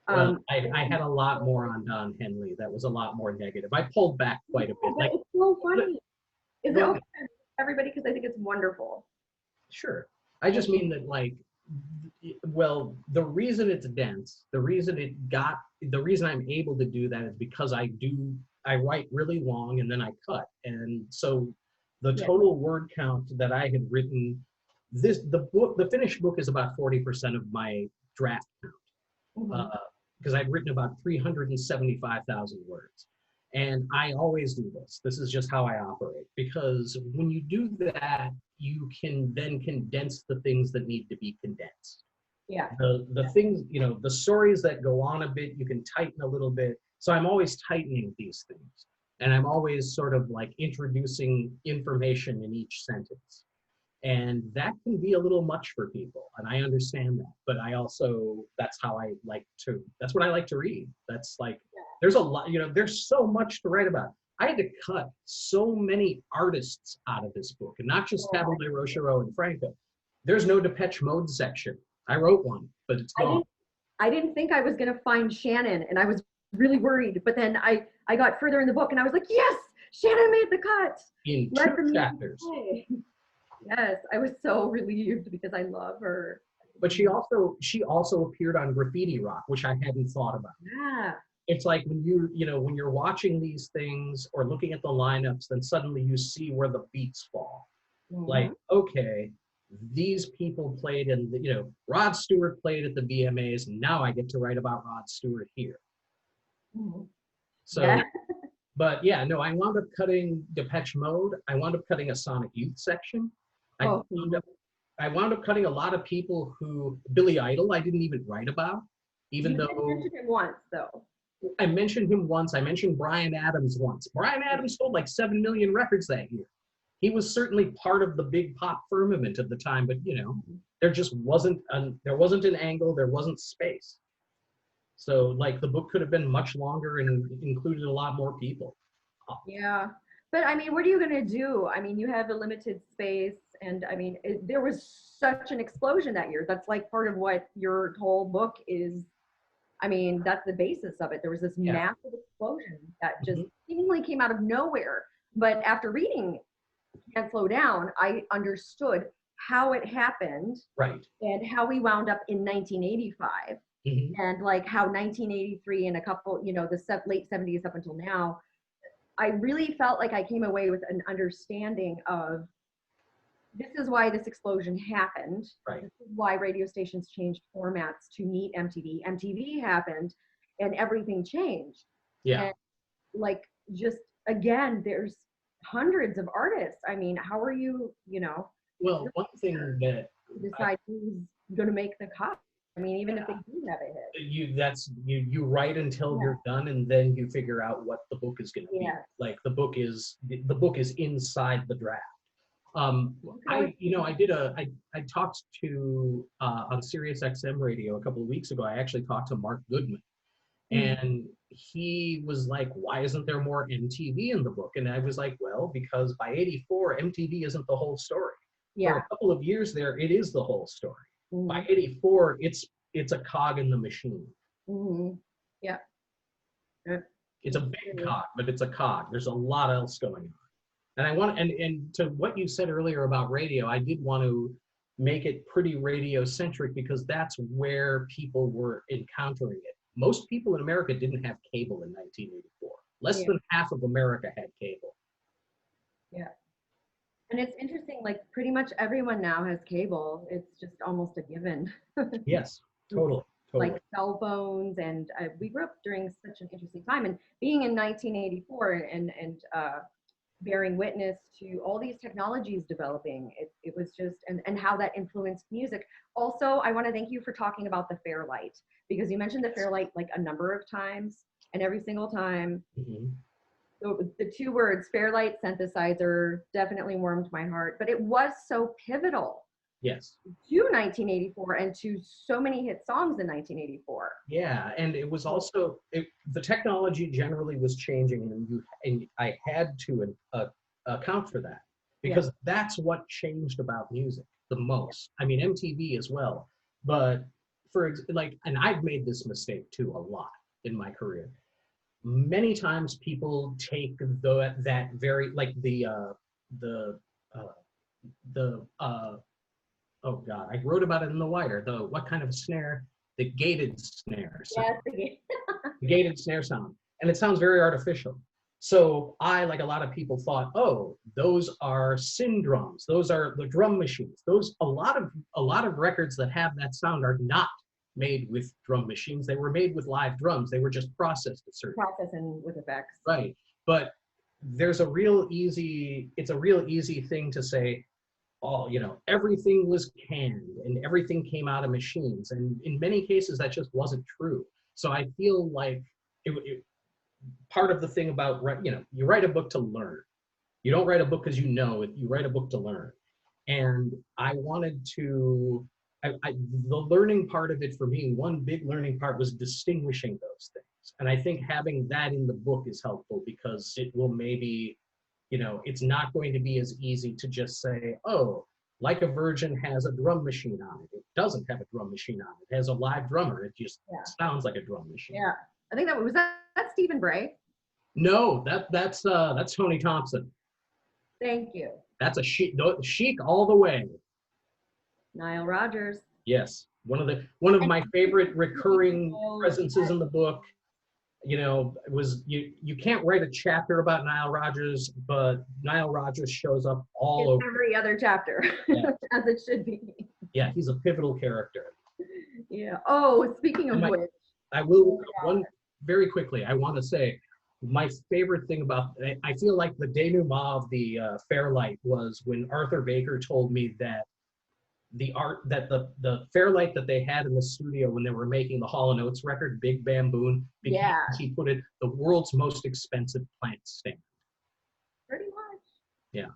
Well, I had a lot more on Don Henley. That was a lot more negative. I pulled back quite a bit. Like, it's so funny. Is it okay, everybody? Because I think it's wonderful. Sure. I just mean that, like, well, the reason it's dense, the reason I'm able to do that is because I write really long and then I cut. And so the total word count that I had written, the finished book is about 40% of my draft count. Because I'd written about 375,000 words. And I always do this. This is just how I operate. Because when you do that, you can then condense the things that need to be condensed. Yeah. The things, you know, the stories that go on a bit, you can tighten a little bit. So I'm always tightening these things. And I'm always sort of like introducing information in each sentence. And that can be a little much for people. And I understand that. But I also, that's what I like to read. That's like, there's a lot, you know, there's so much to write about. I had to cut so many artists out of this book, and not just Tableau, Rochereau, and Franco. There's no Depeche Mode section. I wrote one, but it's gone. I didn't think I was going to find Shannon, and I was really worried. But then I got further in the book, and I was like, yes, Shannon made the cut. In 2 chapters. Yes, I was so relieved because I love her. But she also appeared on Graffiti Rock, which I hadn't thought about. Yeah. It's like when when you're watching these things or looking at the lineups, then suddenly you see where the beats fall. Like, okay, these people played Rod Stewart played at the VMAs, and now I get to write about Rod Stewart here. So, but yeah, no, I wound up cutting Depeche Mode. I wound up cutting a Sonic Youth section. I wound up cutting a lot of people who, Billy Idol, I didn't even write about, even though. You mentioned him once, though. I mentioned him once. I mentioned Bryan Adams once. Bryan Adams sold like 7 million records that year. He was certainly part of the big pop firmament at the time, but there just wasn't an angle, there wasn't space. So like the book could have been much longer and included a lot more people. Yeah, but I mean, what are you gonna do? I mean, you have a limited space, and I mean, there was such an explosion that year. That's like part of what your whole book is. I mean, that's the basis of it. There was this massive explosion that just seemingly came out of nowhere. But after reading Can't Slow Down, I understood how it happened, Right. and how we wound up in 1985, and like how 1983 and a couple, you know, the late 70s up until now, I really felt like I came away with an understanding of this is why this explosion happened. Right. This is why radio stations changed formats to meet MTV. MTV happened and everything changed. Yeah. And like, just again, there's hundreds of artists. I mean, how are you, you know, Well, one thing that decide who's going to make the cut? I mean, even if they do have a hit. you write until you're done, and then you figure out what the book is going to be. Like the book is inside the draft. I talked to on Sirius XM radio a couple of weeks ago. I actually talked to Mark Goodman, and he was like, "Why isn't there more MTV in the book?" And I was like, "Well, because by '84, MTV isn't the whole story. For a couple of years there, it is the whole story. By '84, it's a cog in the machine. Yeah. It's a big cog, but it's a cog. There's a lot else going on. And I want, and to what you said earlier about radio, I did want to make it pretty radio centric because that's where people were encountering it. Most people in America didn't have cable in 1984. Less than half of America had cable. Yeah. And it's interesting, like pretty much everyone now has cable. It's just almost a given. Yes, totally. Like cell phones, and we grew up during such an interesting time. And being in 1984 and bearing witness to all these technologies developing, it was just, and how that influenced music. Also, I want to thank you for talking about the Fairlight, because you mentioned the Fairlight like a number of times, and every single time. So the two words, Fairlight synthesizer, definitely warmed my heart, but it was so pivotal. Yes. To 1984 and to so many hit songs in 1984. Yeah, and it was also, the technology generally was changing, and I had to account for that, because that's what changed about music the most. I mean, MTV as well, but and I've made this mistake too a lot in my career. Many times people take that very, like oh God, I wrote about it in The Wire, what kind of a snare? The gated snare sound. Yes. The gated snare sound. And it sounds very artificial. So I, like a lot of people, thought, oh, those are syn drums. Those are the drum machines. A lot of records that have that sound are not made with drum machines. They were made with live drums. They were just processed at certain. Processing with effects. Right. But it's a real easy thing to say, oh, everything was canned and everything came out of machines. And in many cases, that just wasn't true. So I feel like part of the thing about, you write a book to learn. You don't write a book because you write a book to learn. And I wanted to, the learning part of it for me, one big learning part was distinguishing those things. And I think having that in the book is helpful, because it will maybe, it's not going to be as easy to just say, oh, Like a Virgin has a drum machine on it. It doesn't have a drum machine on it. It has a live drummer. It just sounds like a drum machine. Yeah, I think that's Stephen Bray. No, that's Tony Thompson. Thank you. That's a chic all the way. Nile Rodgers. Yes, one of my favorite recurring presences in the book. Was you can't write a chapter about Nile Rodgers, but Nile Rodgers shows up all over every other chapter, as it should be. Yeah, he's a pivotal character. Yeah. Oh, speaking of which, I will one very quickly. I want to say my favorite thing about, I feel like the denouement of the Fairlight was when Arthur Baker told me that the Fairlight that they had in the studio when they were making the Hall & Oates record, Big Bamboon, became, as he put it, the world's most expensive plant stand. Pretty much. Yeah.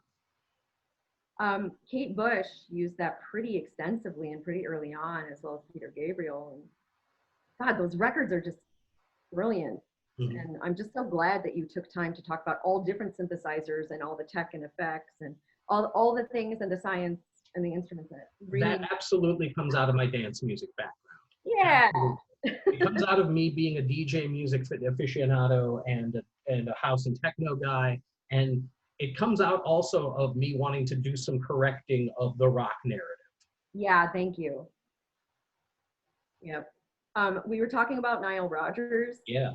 Kate Bush used that pretty extensively and pretty early on, as well as Peter Gabriel. And God, those records are just brilliant. Mm-hmm. And I'm just so glad that you took time to talk about all different synthesizers and all the tech and effects and all the things and the science and the instruments in it. Really, that absolutely comes out of my dance music background. Yeah. It comes out of me being a DJ music aficionado and a house and techno guy. And it comes out also of me wanting to do some correcting of the rock narrative. Yeah, thank you. Yep. We were talking about Nile Rodgers. Yeah.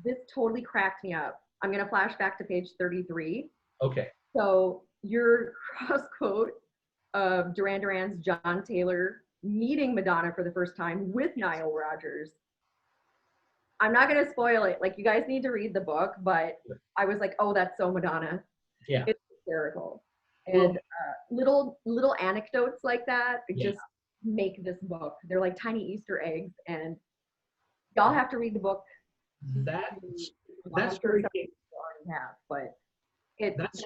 This totally cracked me up. I'm going to flash back to page 33. Okay. So your cross quote of Duran Duran's John Taylor meeting Madonna for the first time with Nile Rodgers. I'm not going to spoil it. Like, you guys need to read the book, but I was like, oh, that's so Madonna. Yeah. It's hysterical. And little anecdotes like that just make this book. They're like tiny Easter eggs, and y'all have to read the book. That's very already have, but that's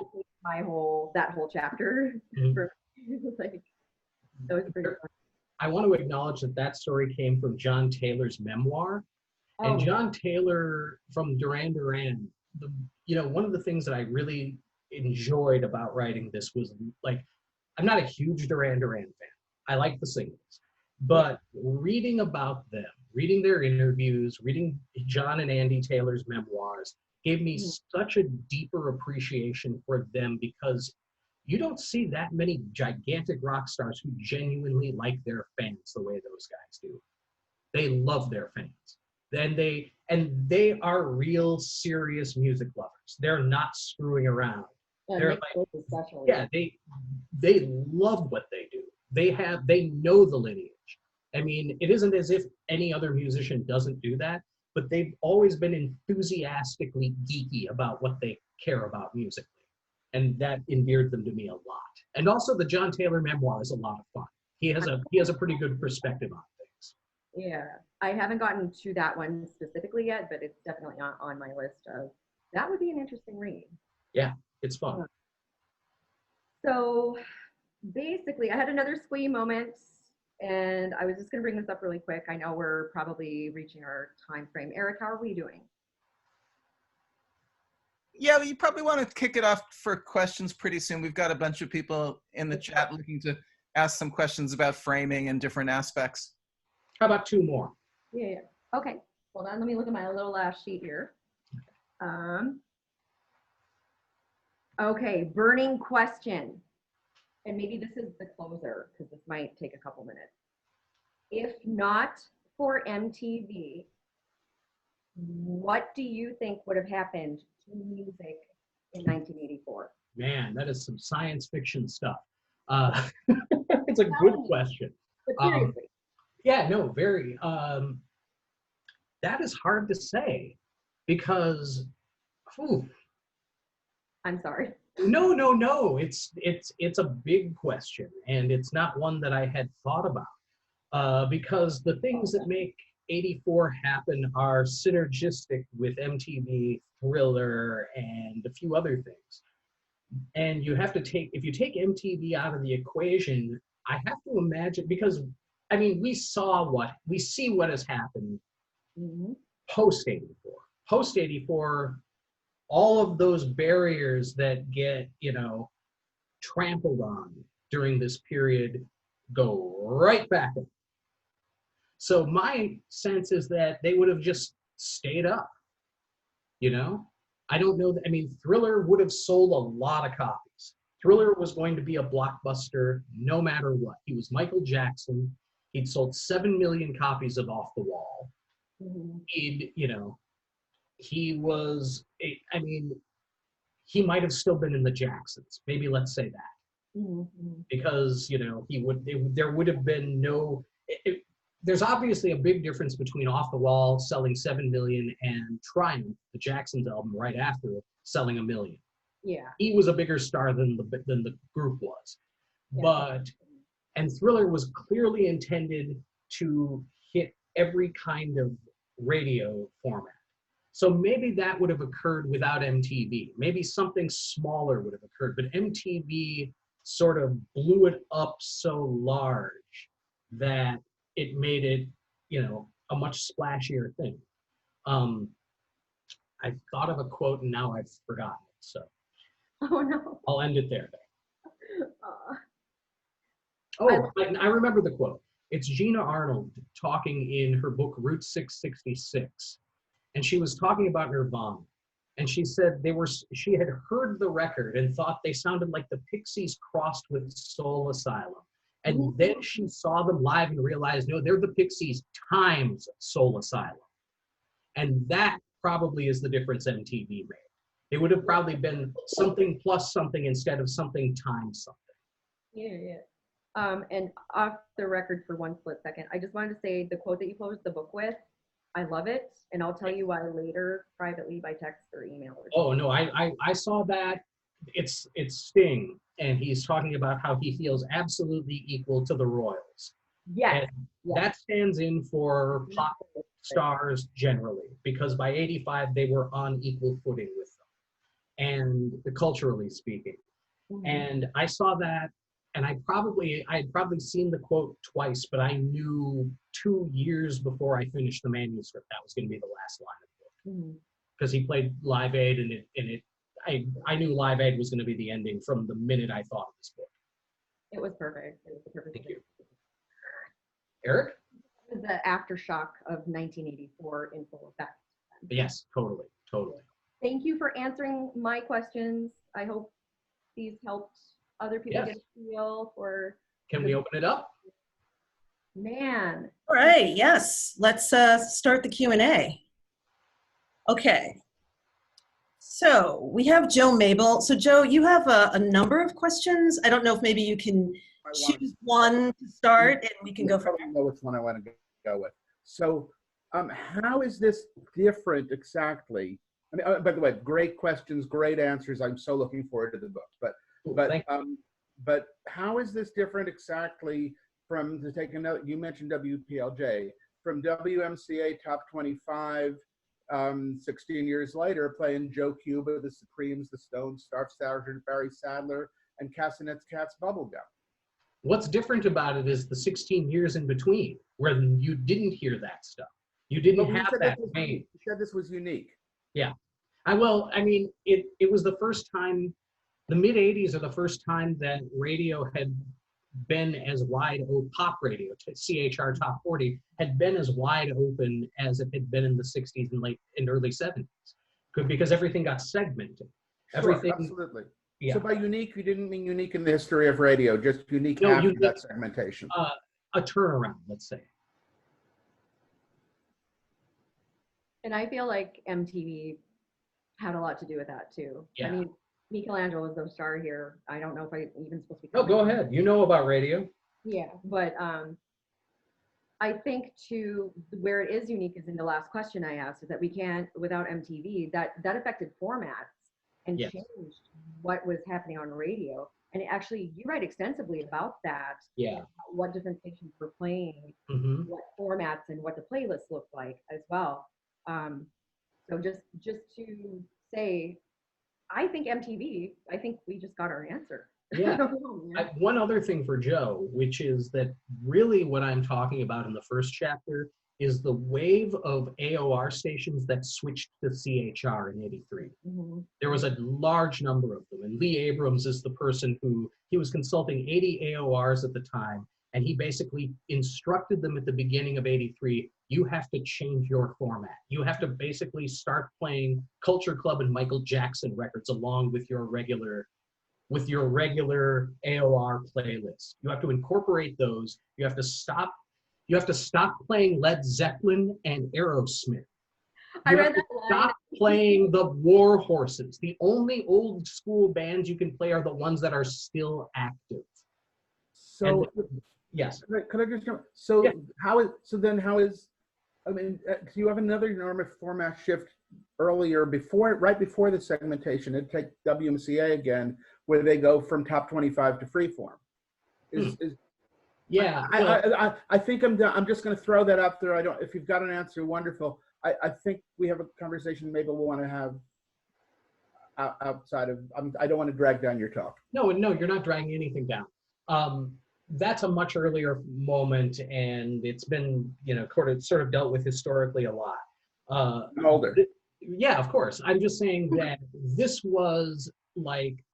that whole chapter. Like, that was pretty fun. I want to acknowledge that story came from John Taylor's memoir. And John Taylor from Duran Duran, one of the things that I really enjoyed about writing this was, like, I'm not a huge Duran Duran fan. I like the singles. But reading about them, reading their interviews, reading John and Andy Taylor's memoirs gave me such a deeper appreciation for them, because you don't see that many gigantic rock stars who genuinely like their fans the way those guys do. They love their fans. And they are real serious music lovers. They're not screwing around. They're like, they love what they do. They know the lineage. I mean, it isn't as if any other musician doesn't do that, but they've always been enthusiastically geeky about what they care about musically. And that endeared them to me a lot. And also the John Taylor memoir is a lot of fun. He has a pretty good perspective on things. Yeah, I haven't gotten to that one specifically yet, but it's definitely on my list of, that would be an interesting read. Yeah, it's fun. So basically, I had another squee moment, and I was just going to bring this up really quick. I know we're probably reaching our time frame. Eric, how are we doing? Yeah, you probably want to kick it off for questions pretty soon. We've got a bunch of people in the chat looking to ask some questions about framing and different aspects. How about two more? Yeah. Okay. Hold on. Let me look at my little last sheet here. Okay. Burning question. And maybe this is the closer, because this might take a couple minutes. If not for MTV, what do you think would have happened to music in 1984? Man, that is some science fiction stuff. It's a good question. But seriously. Yeah, no, very. That is hard to say, because, I'm sorry. No. It's a big question, and it's not one that I had thought about, because the things that make 84 happen are synergistic with MTV, Thriller, and a few other things. And you have to if you take MTV out of the equation, I have to imagine, because I mean, we see what has happened post 84. Post 84, all of those barriers that get, trampled on during this period go right back up. So my sense is that they would have just stayed up, I don't know. I mean, Thriller would have sold a lot of copies. Thriller was going to be a blockbuster no matter what. He was Michael Jackson. He'd sold 7 million copies of Off the Wall. He was, he might have still been in the Jacksons. Maybe let's say that. Because, there would have been no, there's obviously a big difference between Off the Wall selling 7 million and Triumph, the Jacksons album right after it, selling 1 million. Yeah. He was a bigger star than the group was. Yeah. And Thriller was clearly intended to hit every kind of radio format. So maybe that would have occurred without MTV. Maybe something smaller would have occurred, but MTV sort of blew it up so large that it made it, a much splashier thing. I thought of a quote and now I've forgotten it, so. Oh no. I'll end it there. I remember the quote. It's Gina Arnold talking in her book Route 666. And she was talking about Nirvana. And she said she had heard the record and thought they sounded like the Pixies crossed with Soul Asylum. And then she saw them live and realized, no, they're the Pixies times Soul Asylum. And that probably is the difference MTV made. It would have probably been something plus something instead of something times something. Yeah. And off the record for one split second, I just wanted to say the quote that you closed the book with, I love it. And I'll tell you why later, privately by text or email. Oh, no, I saw that. It's Sting, and he's talking about how he feels absolutely equal to the Royals. Yes. And that stands in for pop stars generally, because by 85, they were on equal footing with them, and culturally speaking. And I saw that, and I'd probably seen the quote twice, but I knew 2 years before I finished the manuscript that was going to be the last line of the book, because he played Live Aid, and I knew Live Aid was going to be the ending from the minute I thought of this book. It was perfect. It was the perfect. Thank you. Eric? It was the aftershock of 1984 in full effect. Yes, totally. Thank you for answering my questions. I hope these helped other people get a feel for. Can we open it up? Man. All right, yes. Let's start the Q&A. Okay. So we have Joe Mabel. So Joe, you have a number of questions. I don't know if maybe you can choose one to start and we can go from there. I know which one I want to go with. So how is this different exactly? I mean, by the way, great questions, great answers. I'm so looking forward to the book. But how is this different exactly from, to take a note, you mentioned WPLJ, from WMCA Top 25, 16 years later, playing Joe Cuba, the Supremes, the Stones, Staff Sergeant Barry Sadler, and Cassinet's Cat's Bubblegum. What's different about it is the 16 years in between, where you didn't hear that stuff. You didn't have that pain. You said this was unique. Yeah. I mean, it was the first time, the mid-'80s are the first time that radio had been as wide open, pop radio, CHR Top 40, had been as wide open as it had been in the 60s and early 70s. Because everything got segmented. Sure, absolutely. Yeah. So by unique, you didn't mean unique in the history of radio, just unique after that segmentation. A turnaround, let's say. And I feel like MTV had a lot to do with that too. Yeah. I mean, Michaelangelo was the star here. I don't know if I even supposed to be. Oh, go ahead. You know about radio. Yeah, but I think where it is unique is in the last question I asked, is that we can't, without MTV, that affected formats and changed what was happening on radio. And actually, you write extensively about that. Yeah. What different stations were playing, what formats and what the playlists looked like as well. So just to say, I think MTV, I think we just got our answer. Yeah. One other thing for Joe, which is that really what I'm talking about in the first chapter is the wave of AOR stations that switched to CHR in '83. There was a large number of them, and Lee Abrams is the person he was consulting 80 AORs at the time, and he basically instructed them at the beginning of '83, you have to change your format. You have to basically start playing Culture Club and Michael Jackson records along with your regular AOR playlist. You have to incorporate those. You have to stop playing Led Zeppelin and Aerosmith. You have to stop playing the War Horses. The only old school bands you can play are the ones that are still active. So yes. Could I just jump? So how is I mean, you have another enormous format shift earlier, right before the segmentation. It'd take WMCA again, where they go from Top 25 to Freeform. I think I'm just going to throw that up there. If you've got an answer, wonderful. I think we have a conversation maybe we'll want to have outside of. I don't want to drag down your talk. No, you're not dragging anything down. That's a much earlier moment, and it's been, sort of dealt with historically a lot. I'm older. Yeah, of course. I'm just saying that this was like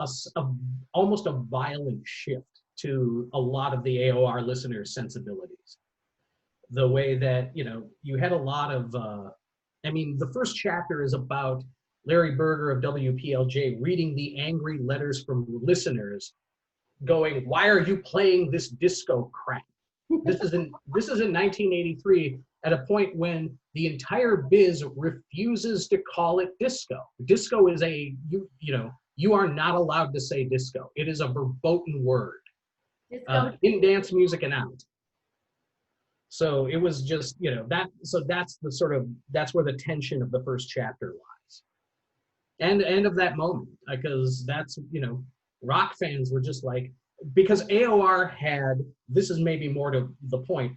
almost a violent shift to a lot of the AOR listeners' sensibilities. The way that, you had a lot of, the first chapter is about Larry Berger of WPLJ reading the angry letters from listeners going, why are you playing this disco crap? This is in 1983 at a point when the entire biz refuses to call it disco. Disco is you are not allowed to say disco. It is a verboten word in dance music and out. So it was just, that's where the tension of the first chapter lies. And of that moment, because that's, rock fans were just like, because AOR had, this is maybe more to the point,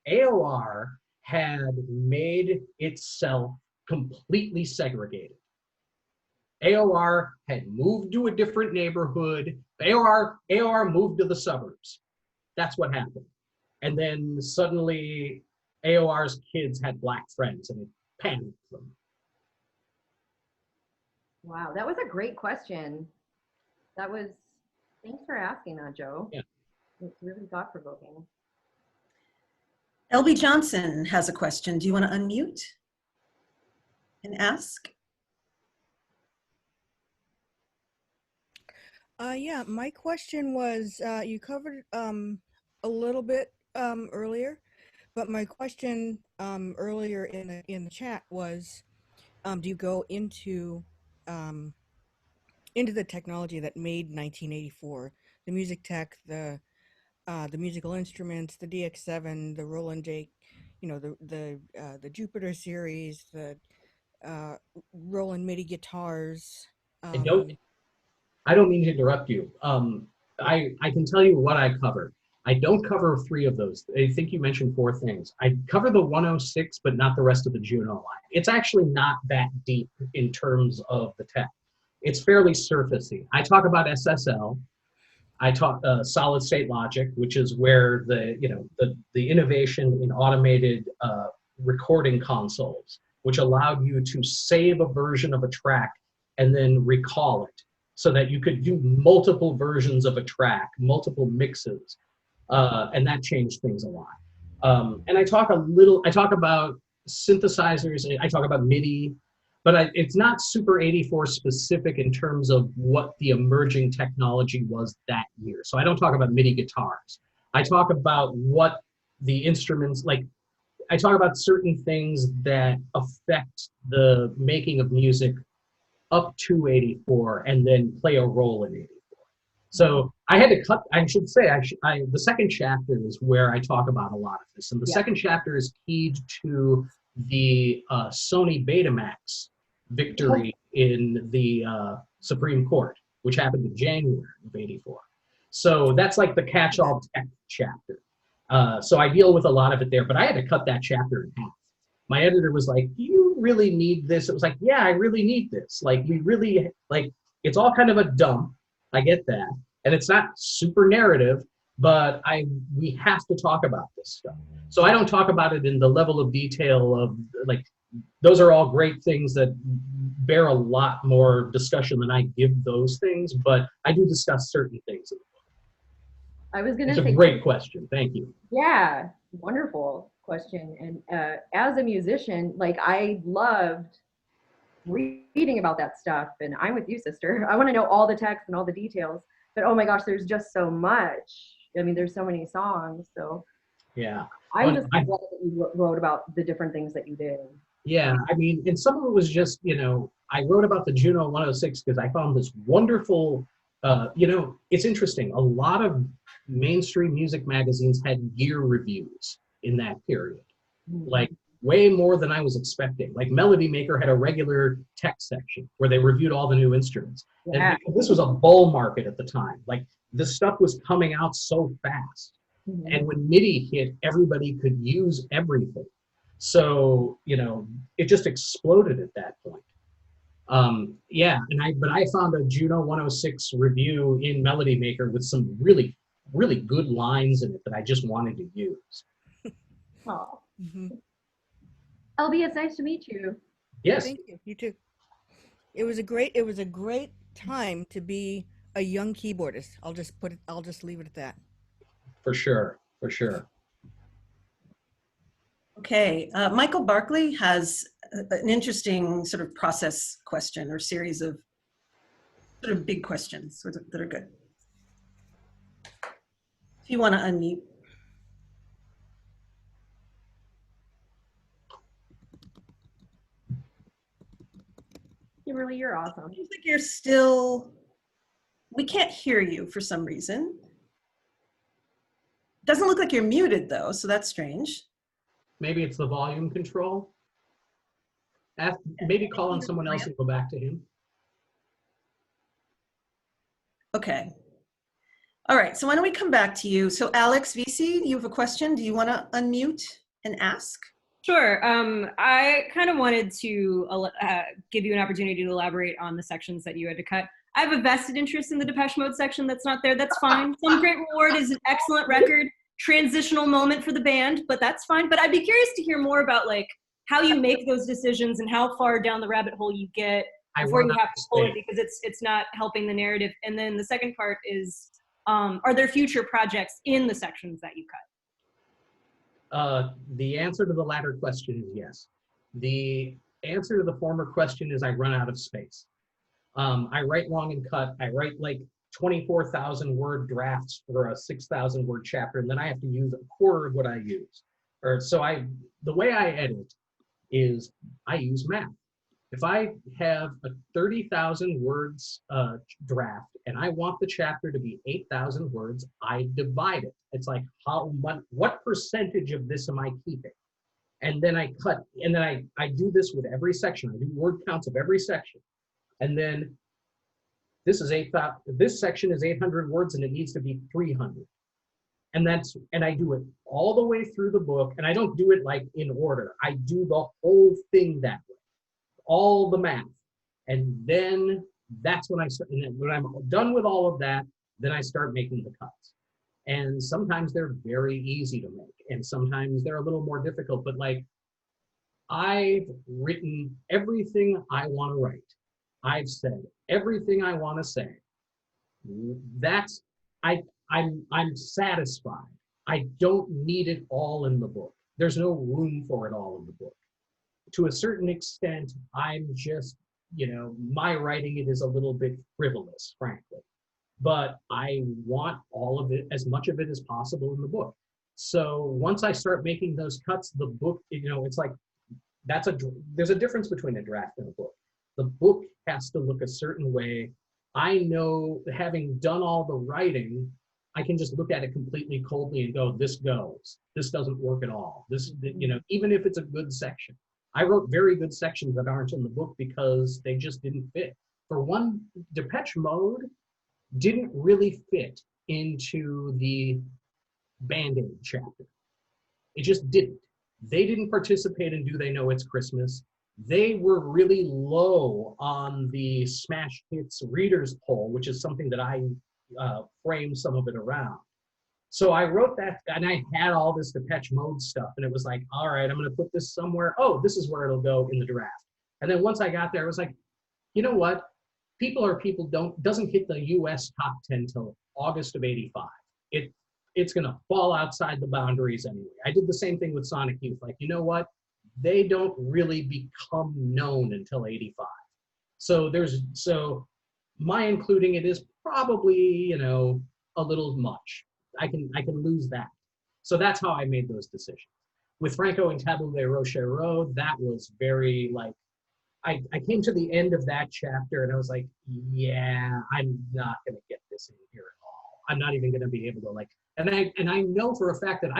AOR had made itself completely segregated. AOR had moved to a different neighborhood. AOR moved to the suburbs. That's what happened. And then suddenly AOR's kids had black friends and it panicked them. Wow, that was a great question. Thanks for asking that, Joe. Yeah. It's really thought-provoking. LB Johnson has a question. Do you want to unmute and ask? Yeah, my question was, you covered a little bit earlier, but my question earlier in the chat was, do you go into the technology that made 1984, the music tech, the musical instruments, the DX7, the Roland J, the Jupiter series, the Roland MIDI guitars. I don't mean to interrupt you. I can tell you what I cover. I don't cover 3 of those. I think you mentioned 4 things. I cover the 106, but not the rest of the Juno line. It's actually not that deep in terms of the tech. It's fairly surfacey. I talk about SSL. I talk solid state logic, which is where the innovation in automated recording consoles, which allowed you to save a version of a track and then recall it, so that you could do multiple versions of a track, multiple mixes, and that changed things a lot. And I talk about synthesizers, I talk about MIDI, but it's not Super 84 specific in terms of what the emerging technology was that year. So I don't talk about MIDI guitars. I talk about what the instruments, I talk about certain things that affect the making of music up to 84 and then play a role in 84. So I had to cut, I should say, the second chapter is where I talk about a lot of this. And the second chapter is keyed to the Sony Betamax victory in the Supreme Court, which happened in January of 84. So that's like the catch-all tech chapter. So I deal with a lot of it there, but I had to cut that chapter in half. My editor was like, do you really need this? It was like, yeah, I really need this. It's all kind of a dump. I get that. And it's not super narrative, but we have to talk about this stuff. So I don't talk about it in the level of detail of those are all great things that bear a lot more discussion than I give those things, but I do discuss certain things in the book. I was going to say, it's a great question. Thank you. Yeah, wonderful question. And as a musician, I loved reading about that stuff. And I'm with you, sister. I want to know all the text and all the details. But oh my gosh, there's just so much. I mean, there's so many songs. So yeah, I'm just glad that you wrote about the different things that you did. Yeah, I mean, and some of it was just, I wrote about the Juno 106 because I found this wonderful, it's interesting. A lot of mainstream music magazines had year reviews in that period, way more than I was expecting. Melody Maker had a regular tech section where they reviewed all the new instruments. Yeah. And this was a bull market at the time. This stuff was coming out so fast. Mm-hmm. And when MIDI hit, everybody could use everything. So, it just exploded at that point. But I found a Juno 106 review in Melody Maker with some really, really good lines in it that I just wanted to use. Oh. Mm-hmm. LB, it's nice to meet you. Yes. Thank you. You too. It was a great time to be a young keyboardist. I'll just leave it at that. For sure. Okay, Michael Barkley has an interesting sort of process question or series of sort of big questions that are good. If you want to unmute. Kimberly, you're awesome. Seems like you're still, we can't hear you for some reason. Doesn't look like you're muted though, so that's strange. Maybe it's the volume control. Maybe call on someone else and go back to him. Okay. All right, so why don't we come back to you? So Alex VC, you have a question. Do you want to unmute and ask? Sure. I kind of wanted to give you an opportunity to elaborate on the sections that you had to cut. I have a vested interest in the Depeche Mode section that's not there. That's fine. Some Great Reward is an excellent record, transitional moment for the band, but that's fine. But I'd be curious to hear more about like how you make those decisions and how far down the rabbit hole you get before you have to pull it, because it's not helping the narrative. And then the second part is, are there future projects in the sections that you cut? The answer to the latter question is yes. The answer to the former question is I run out of space. I write long and cut. I write like 24,000 word drafts for a 6,000 word chapter, and then I have to use a quarter of what I use. The way I edit is I use math. If I have a 30,000 words draft and I want the chapter to be 8,000 words, I divide it. It's like what percentage of this am I keeping? And then I cut, and then I do this with every section. I do word counts of every section. And then this section is 800 words and it needs to be 300. And I do it all the way through the book, and I don't do it like in order. I do the whole thing that way, all the math. And then that's when I start, and then when I'm done with all of that, then I start making the cuts. And sometimes they're very easy to make, and sometimes they're a little more difficult, but like I've written everything I want to write. I've said everything I want to say. I'm satisfied. I don't need it all in the book. There's no room for it all in the book. To a certain extent, I'm just, my writing it is a little bit frivolous, frankly. But I want all of it, as much of it as possible in the book. So once I start making those cuts, the book, it's like, there's a difference between a draft and a book. The book has to look a certain way. I know, having done all the writing, I can just look at it completely coldly and go, this goes. This doesn't work at all. This, even if it's a good section. I wrote very good sections that aren't in the book because they just didn't fit. For one, Depeche Mode didn't really fit into the Band-Aid chapter. It just didn't. They didn't participate in Do They Know It's Christmas. They were really low on the smash hits readers poll, which is something that I framed some of it around. So I wrote that, and I had all this Depeche Mode stuff, and it was like, all right, I'm going to put this somewhere. Oh, this is where it'll go in the draft. And then once I got there, I was like, you know what? People doesn't hit the U.S. top 10 till August of '85. It's going to fall outside the boundaries anyway. I did the same thing with Sonic Youth. Like, you know what? They don't really become known until '85. So my including it is probably, a little much. I can lose that. So that's how I made those decisions. With Franco and Tabou Rochereau, that was very like, I came to the end of that chapter and I was like, yeah, I'm not going to get this in here at all. I'm not even going to be able to like, and I know for a fact that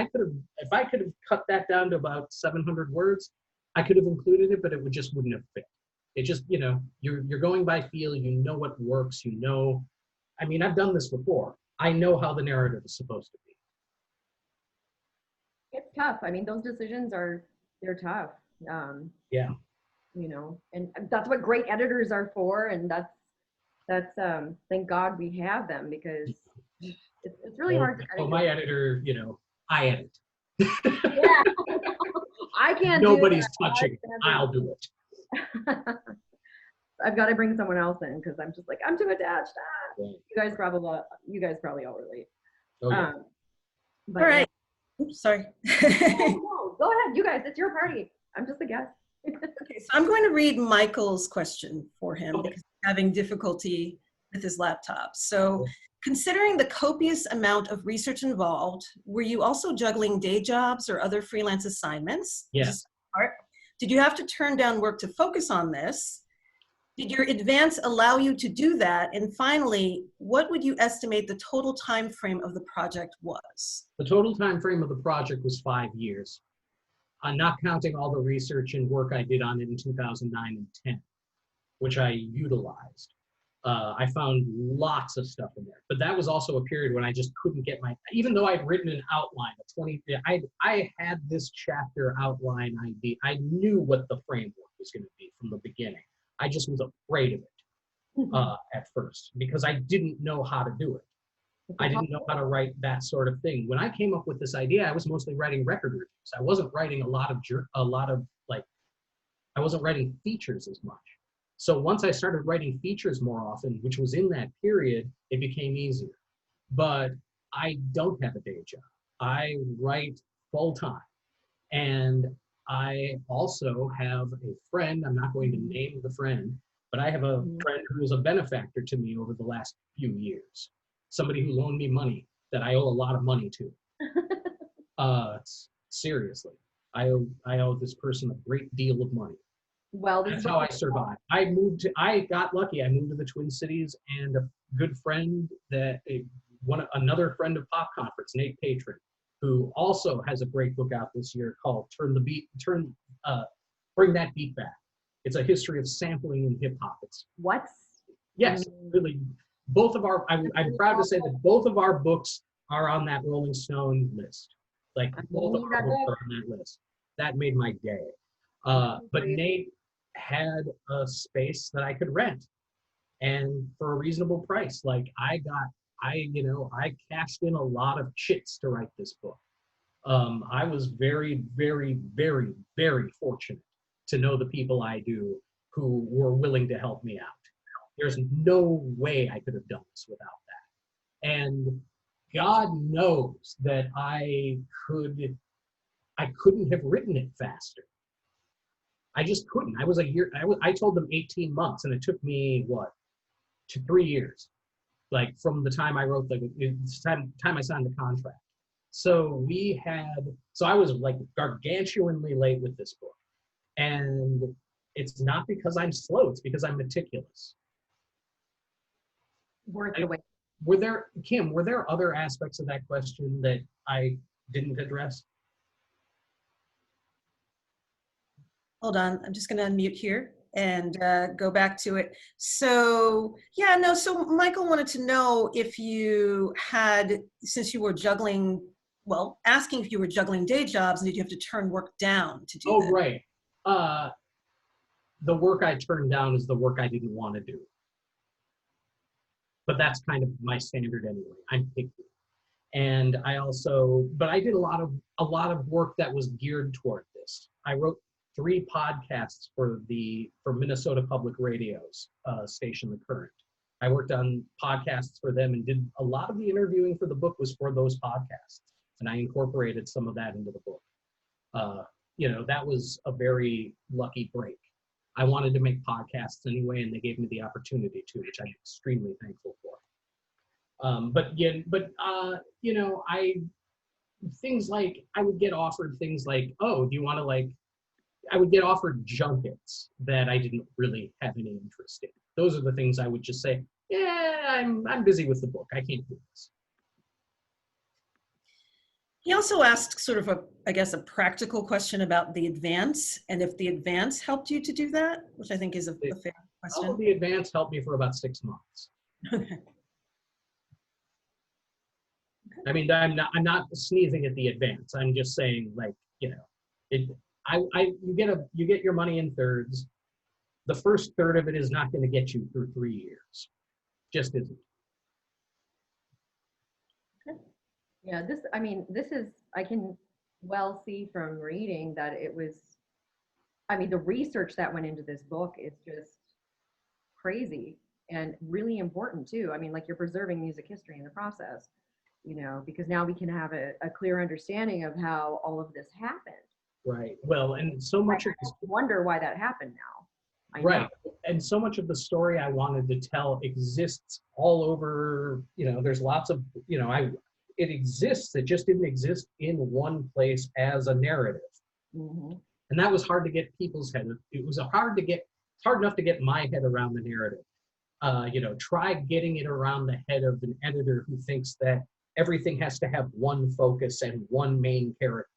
if I could have cut that down to about 700 words, I could have included it, but it wouldn't have fit. It just, you're going by feel, what works, I mean, I've done this before. I know how the narrative is supposed to be. It's tough. I mean, those decisions they're tough. Yeah. And that's what great editors are for. And that's thank God we have them, because it's really hard to edit. Well, my editor, I edit. Yeah. I can't Nobody's touching it. I'll do it. I've got to bring someone else in because I'm just like, I'm too attached. Yeah. You guys probably all relate. Oh, yeah. All right. Oops, sorry. No, go ahead. You guys, it's your party. I'm just a guest. Okay, so I'm going to read Michael's question for him Okay. because he's having difficulty with his laptop. So, considering the copious amount of research involved, were you also juggling day jobs or other freelance assignments? Yes. This is the part. Did you have to turn down work to focus on this? Did your advance allow you to do that? And finally, what would you estimate the total time frame of the project was? The total time frame of the project was 5 years. I'm not counting all the research and work I did on it in 2009 and 10, which I utilized. I found lots of stuff in there, but that was also a period when I just couldn't get even though I'd written an outline of 20, I had this chapter outline idea. I knew what the framework was going to be from the beginning. I just was afraid of it at first because I didn't know how to do it. I didn't know how to write that sort of thing. When I came up with this idea, I was mostly writing record reviews. I wasn't writing I wasn't writing features as much. So once I started writing features more often, which was in that period, it became easier. But I don't have a day job. I write full time. And I also have a friend, I'm not going to name the friend, but I have a friend who is a benefactor to me over the last few years. Somebody who loaned me money that I owe a lot of money to. Seriously, I owe this person a great deal of money. Well, that's how I survived. I got lucky. I moved to the Twin Cities, and a good friend another friend of Pop Conference, Nate Patron, who also has a great book out this year called Bring That Beat Back. It's a history of sampling in hip hop. Yes, really. I'm proud to say that both of our books are on that Rolling Stone list. Like both of our books are on that list. That made my day. But Nate had a space that I could rent, and for a reasonable price. Like I cashed in a lot of chits to write this book. I was very, very, very, very fortunate to know the people I do who were willing to help me out. There's no way I could have done this without that. And God knows that I couldn't have written it faster. I just couldn't. I told them 18 months, and it took me, 3 years. Like from the time I wrote time I signed the contract. So I was like gargantuanly late with this book. And it's not because I'm slow, it's because I'm meticulous. Worth the wait. Were there other aspects of that question that I didn't address? Hold on, I'm just going to unmute here and go back to it. So, so Michael wanted to know if you had, since you were juggling, asking if you were juggling day jobs, and did you have to turn work down to do that? Oh, right. The work I turned down is the work I didn't want to do. But that's kind of my standard anyway. I'm picky. And I did a lot of work that was geared toward this. I wrote 3 podcasts for Minnesota Public Radio's station, The Current. I worked on podcasts for them and did a lot of the interviewing for the book was for those podcasts. And I incorporated some of that into the book. That was a very lucky break. I wanted to make podcasts anyway, and they gave me the opportunity to, which I'm extremely thankful for. Things like, I would get offered things like, oh, do you want to I would get offered junkets that I didn't really have any interest in. Those are the things I would just say, yeah, I'm busy with the book. I can't do this. He also asked sort of a practical question about the advance, and if the advance helped you to do that, which I think is a fair question. The advance helped me for about 6 months. Okay. I mean, I'm not sneezing at the advance. I'm just saying, you get your money in thirds. The first third of it is not going to get you through 3 years. Just isn't. Yeah, this is, I can well see from reading that it was, the research that went into this book is just crazy and really important too. You're preserving music history in the process, because now we can have a clear understanding of how all of this happened. Right. Well, and so much of this, wonder why that happened now. I right. know. And so much of the story I wanted to tell exists all over, there's lots of, it exists. It just didn't exist in one place as a narrative. Mm-hmm. And that was hard to get people's head. It was hard enough to get my head around the narrative. Try getting it around the head of an editor who thinks that everything has to have one focus and one main character.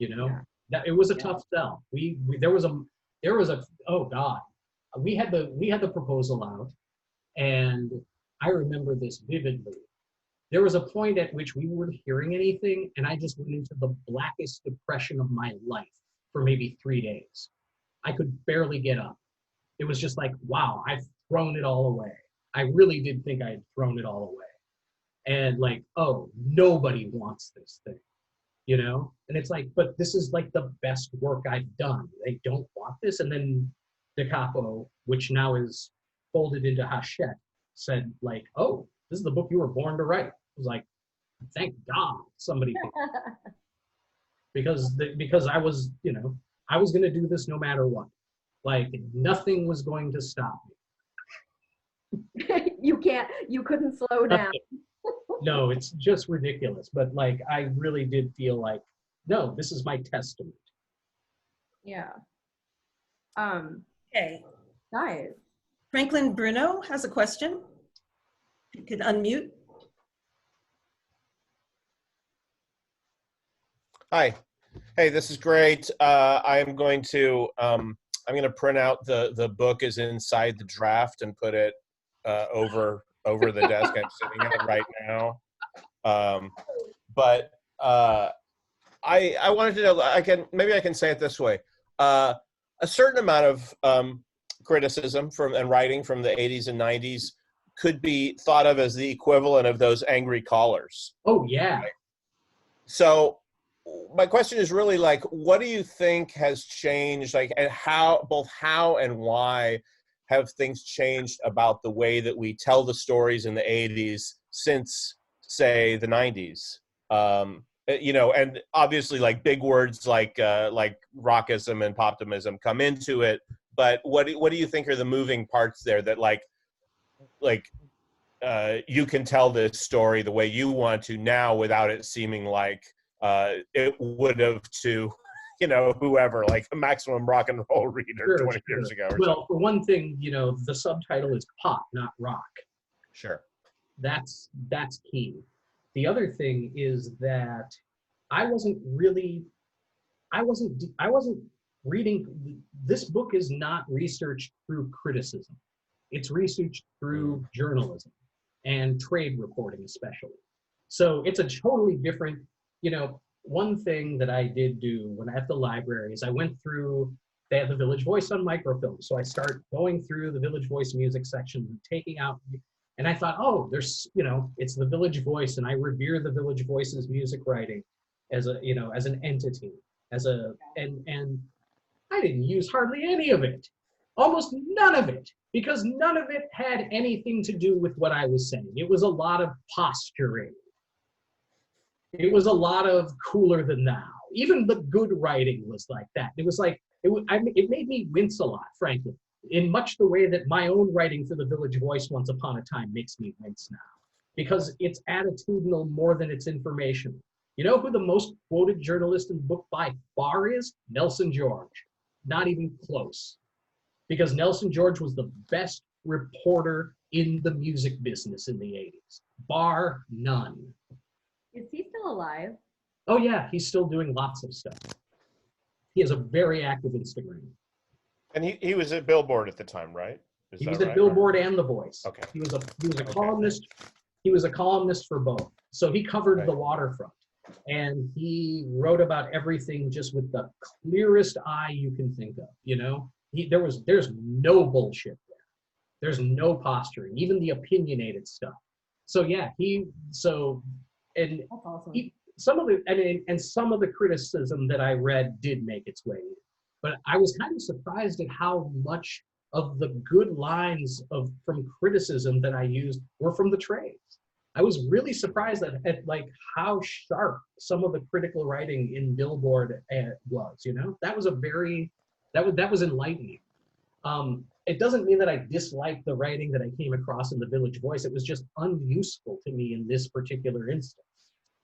That it was a tough sell. There was a oh God, we had the proposal out, and I remember this vividly. There was a point at which we weren't hearing anything, and I just went into the blackest depression of my life for maybe 3 days. I could barely get up. It was just like, wow, I've thrown it all away. I really did think I had thrown it all away. And like, oh, nobody wants this thing, And it's like, but this is like the best work I've done. They don't want this. And then Da Capo, which now is folded into Hachette, said like, oh, this is the book you were born to write. I was like, thank God somebody did. because I was, I was going to do this no matter what. Like nothing was going to stop me. You couldn't slow down. No, it's just ridiculous. But like, I really did feel like, no, this is my testament. Yeah. Okay. Guys. Franklin Bruno has a question. You could unmute. Hi. Hey, this is great. I'm going to print out the book is inside the draft and put it over the desk I'm sitting at right now. But I wanted to know, maybe I can say it this way. A certain amount of criticism and writing from the 80s and 90s could be thought of as the equivalent of those angry callers. Oh, yeah. Right? So my question is really like, what do you think has changed? Like, and how and why have things changed about the way that we tell the stories in the 80s since, say, the 90s? And obviously like big words like rockism and poptimism come into it. But what do you think are the moving parts there that you can tell this story the way you want to now without it seeming like it would have to, whoever, like a Maximum Rock and Roll reader 20 years ago. Well, for one thing, the subtitle is pop, not rock. Sure. That's key. The other thing is that I wasn't reading, this book is not researched through criticism. It's researched through journalism and trade reporting especially. So it's a totally different, one thing that I did do when at the library is I went through, they have the Village Voice on microfilm. So I start going through the Village Voice music section and taking out, and I thought, oh, there's, it's the Village Voice, and I revere the Village Voice's music writing as a, as an entity, and I didn't use hardly any of it, almost none of it, because none of it had anything to do with what I was saying. It was a lot of posturing. It was a lot of cooler than thou. Even the good writing was like that. It was like, it made me wince a lot, frankly, in much the way that my own writing for the Village Voice once upon a time makes me wince now, because it's attitudinal more than it's informational. You know who the most quoted journalist in the book by far is? Nelson George. Not even close. Because Nelson George was the best reporter in the music business in the 80s, bar none. Is he still alive? Oh yeah, he's still doing lots of stuff. He has a very active Instagram. And he was at Billboard at the time, right? He was at Billboard and The Voice. Okay. He was a columnist. He was a columnist for both. So he covered the waterfront, and he wrote about everything just with the clearest eye you can think of. There's no bullshit there. There's no posturing, even the opinionated stuff. So yeah, that's awesome. Some of the criticism that I read did make its way in. But I was kind of surprised at how much of the good lines from criticism that I used were from the trades. I was really surprised at like how sharp some of the critical writing in Billboard was. You know, that was that was enlightening. It doesn't mean that I disliked the writing that I came across in the Village Voice. It was just unuseful to me in this particular instance.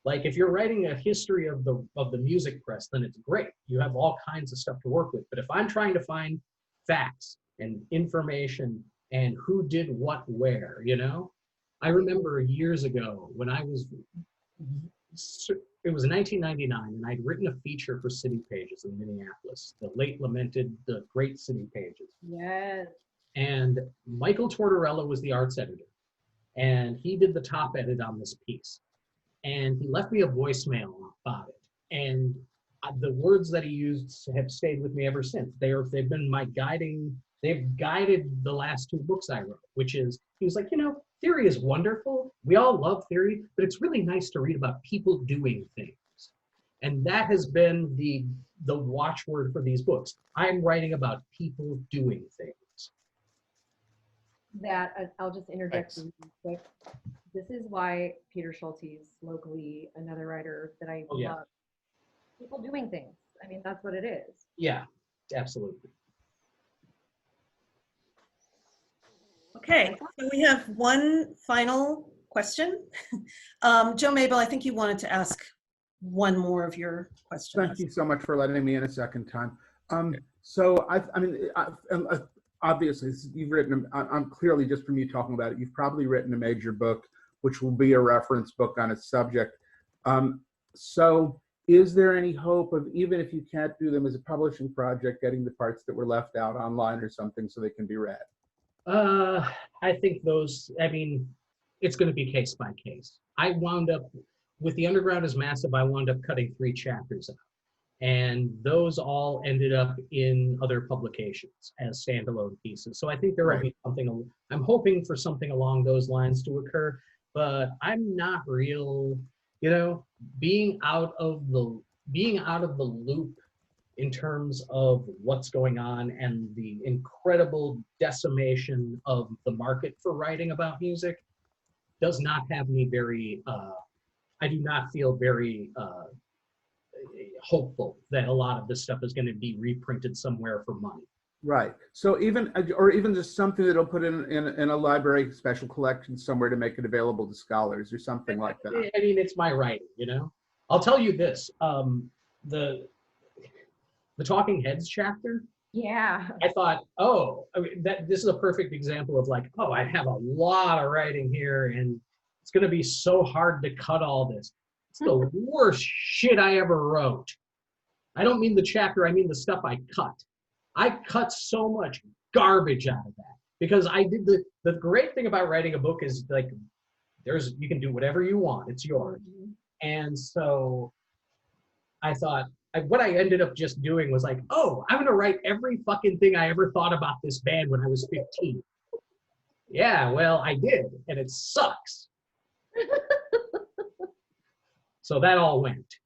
Like if you're writing a history of the music press, then it's great. You have all kinds of stuff to work with. But if I'm trying to find facts and information and who did what where, you know, I remember years ago when it was 1999, and I'd written a feature for City Pages in Minneapolis, the late lamented, the great City Pages. Yes. And Michael Tortorella was the arts editor, and he did the top edit on this piece. And he left me a voicemail about it. And the words that he used have stayed with me ever since. They've been my guiding, they've guided the last 2 books I wrote, which is, he was like, you know, theory is wonderful. We all love theory, but it's really nice to read about people doing things. And that has been the watchword for these books. I'm writing about people doing things. That, I'll just interject Thanks. really quick. This is why Peter Schultes, locally, another writer that I Oh, yeah. love. People doing things. I mean, that's what it is. Yeah, absolutely. Okay, so we have one final question. Joe Mabel, I think you wanted to ask one more of your questions. Thank you so much for letting me in a second time. So obviously you've written, I'm clearly just from you talking about it, you've probably written a major book, which will be a reference book on its subject. So is there any hope of, even if you can't do them as a publishing project, getting the parts that were left out online or something so they can be read? I think it's going to be case by case. I wound up, with The Underground is Massive, I wound up cutting 3 chapters out. And those all ended up in other publications as standalone pieces. So I think there will be something, I'm hoping for something along those lines to occur, but I'm not real, you know, being out of the loop in terms of what's going on and the incredible decimation of the market for writing about music does not have me very, I do not feel very hopeful that a lot of this stuff is going to be reprinted somewhere for money. Right. So even just something that'll put in a library special collection somewhere to make it available to scholars or something like that. I mean, it's my writing, you know. I'll tell you this: the Talking Heads chapter. Yeah. I thought, oh, this is a perfect example of like, oh, I have a lot of writing here, and it's going to be so hard to cut all this. It's the worst shit I ever wrote. I don't mean the chapter, I mean the stuff I cut. I cut so much garbage out of that because I did the great thing about writing a book is like, you can do whatever you want, it's yours. And so I thought, what I ended up just doing was like, oh, I'm gonna write every fucking thing I ever thought about this band when I was 15. Yeah, well, I did, and it sucks. So that all went.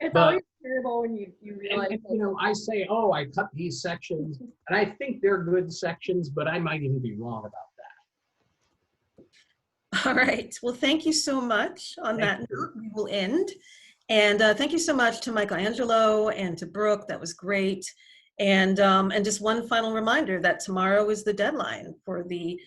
It's always terrible when you realize. And, you know, I say, oh, I cut these sections, and I think they're good sections, but I might even be wrong about that. All right. Well, thank you so much. On that note, we will end. And thank you so much to Michaelangelo and to Brooke. That was great. And just one final reminder that tomorrow is the deadline for the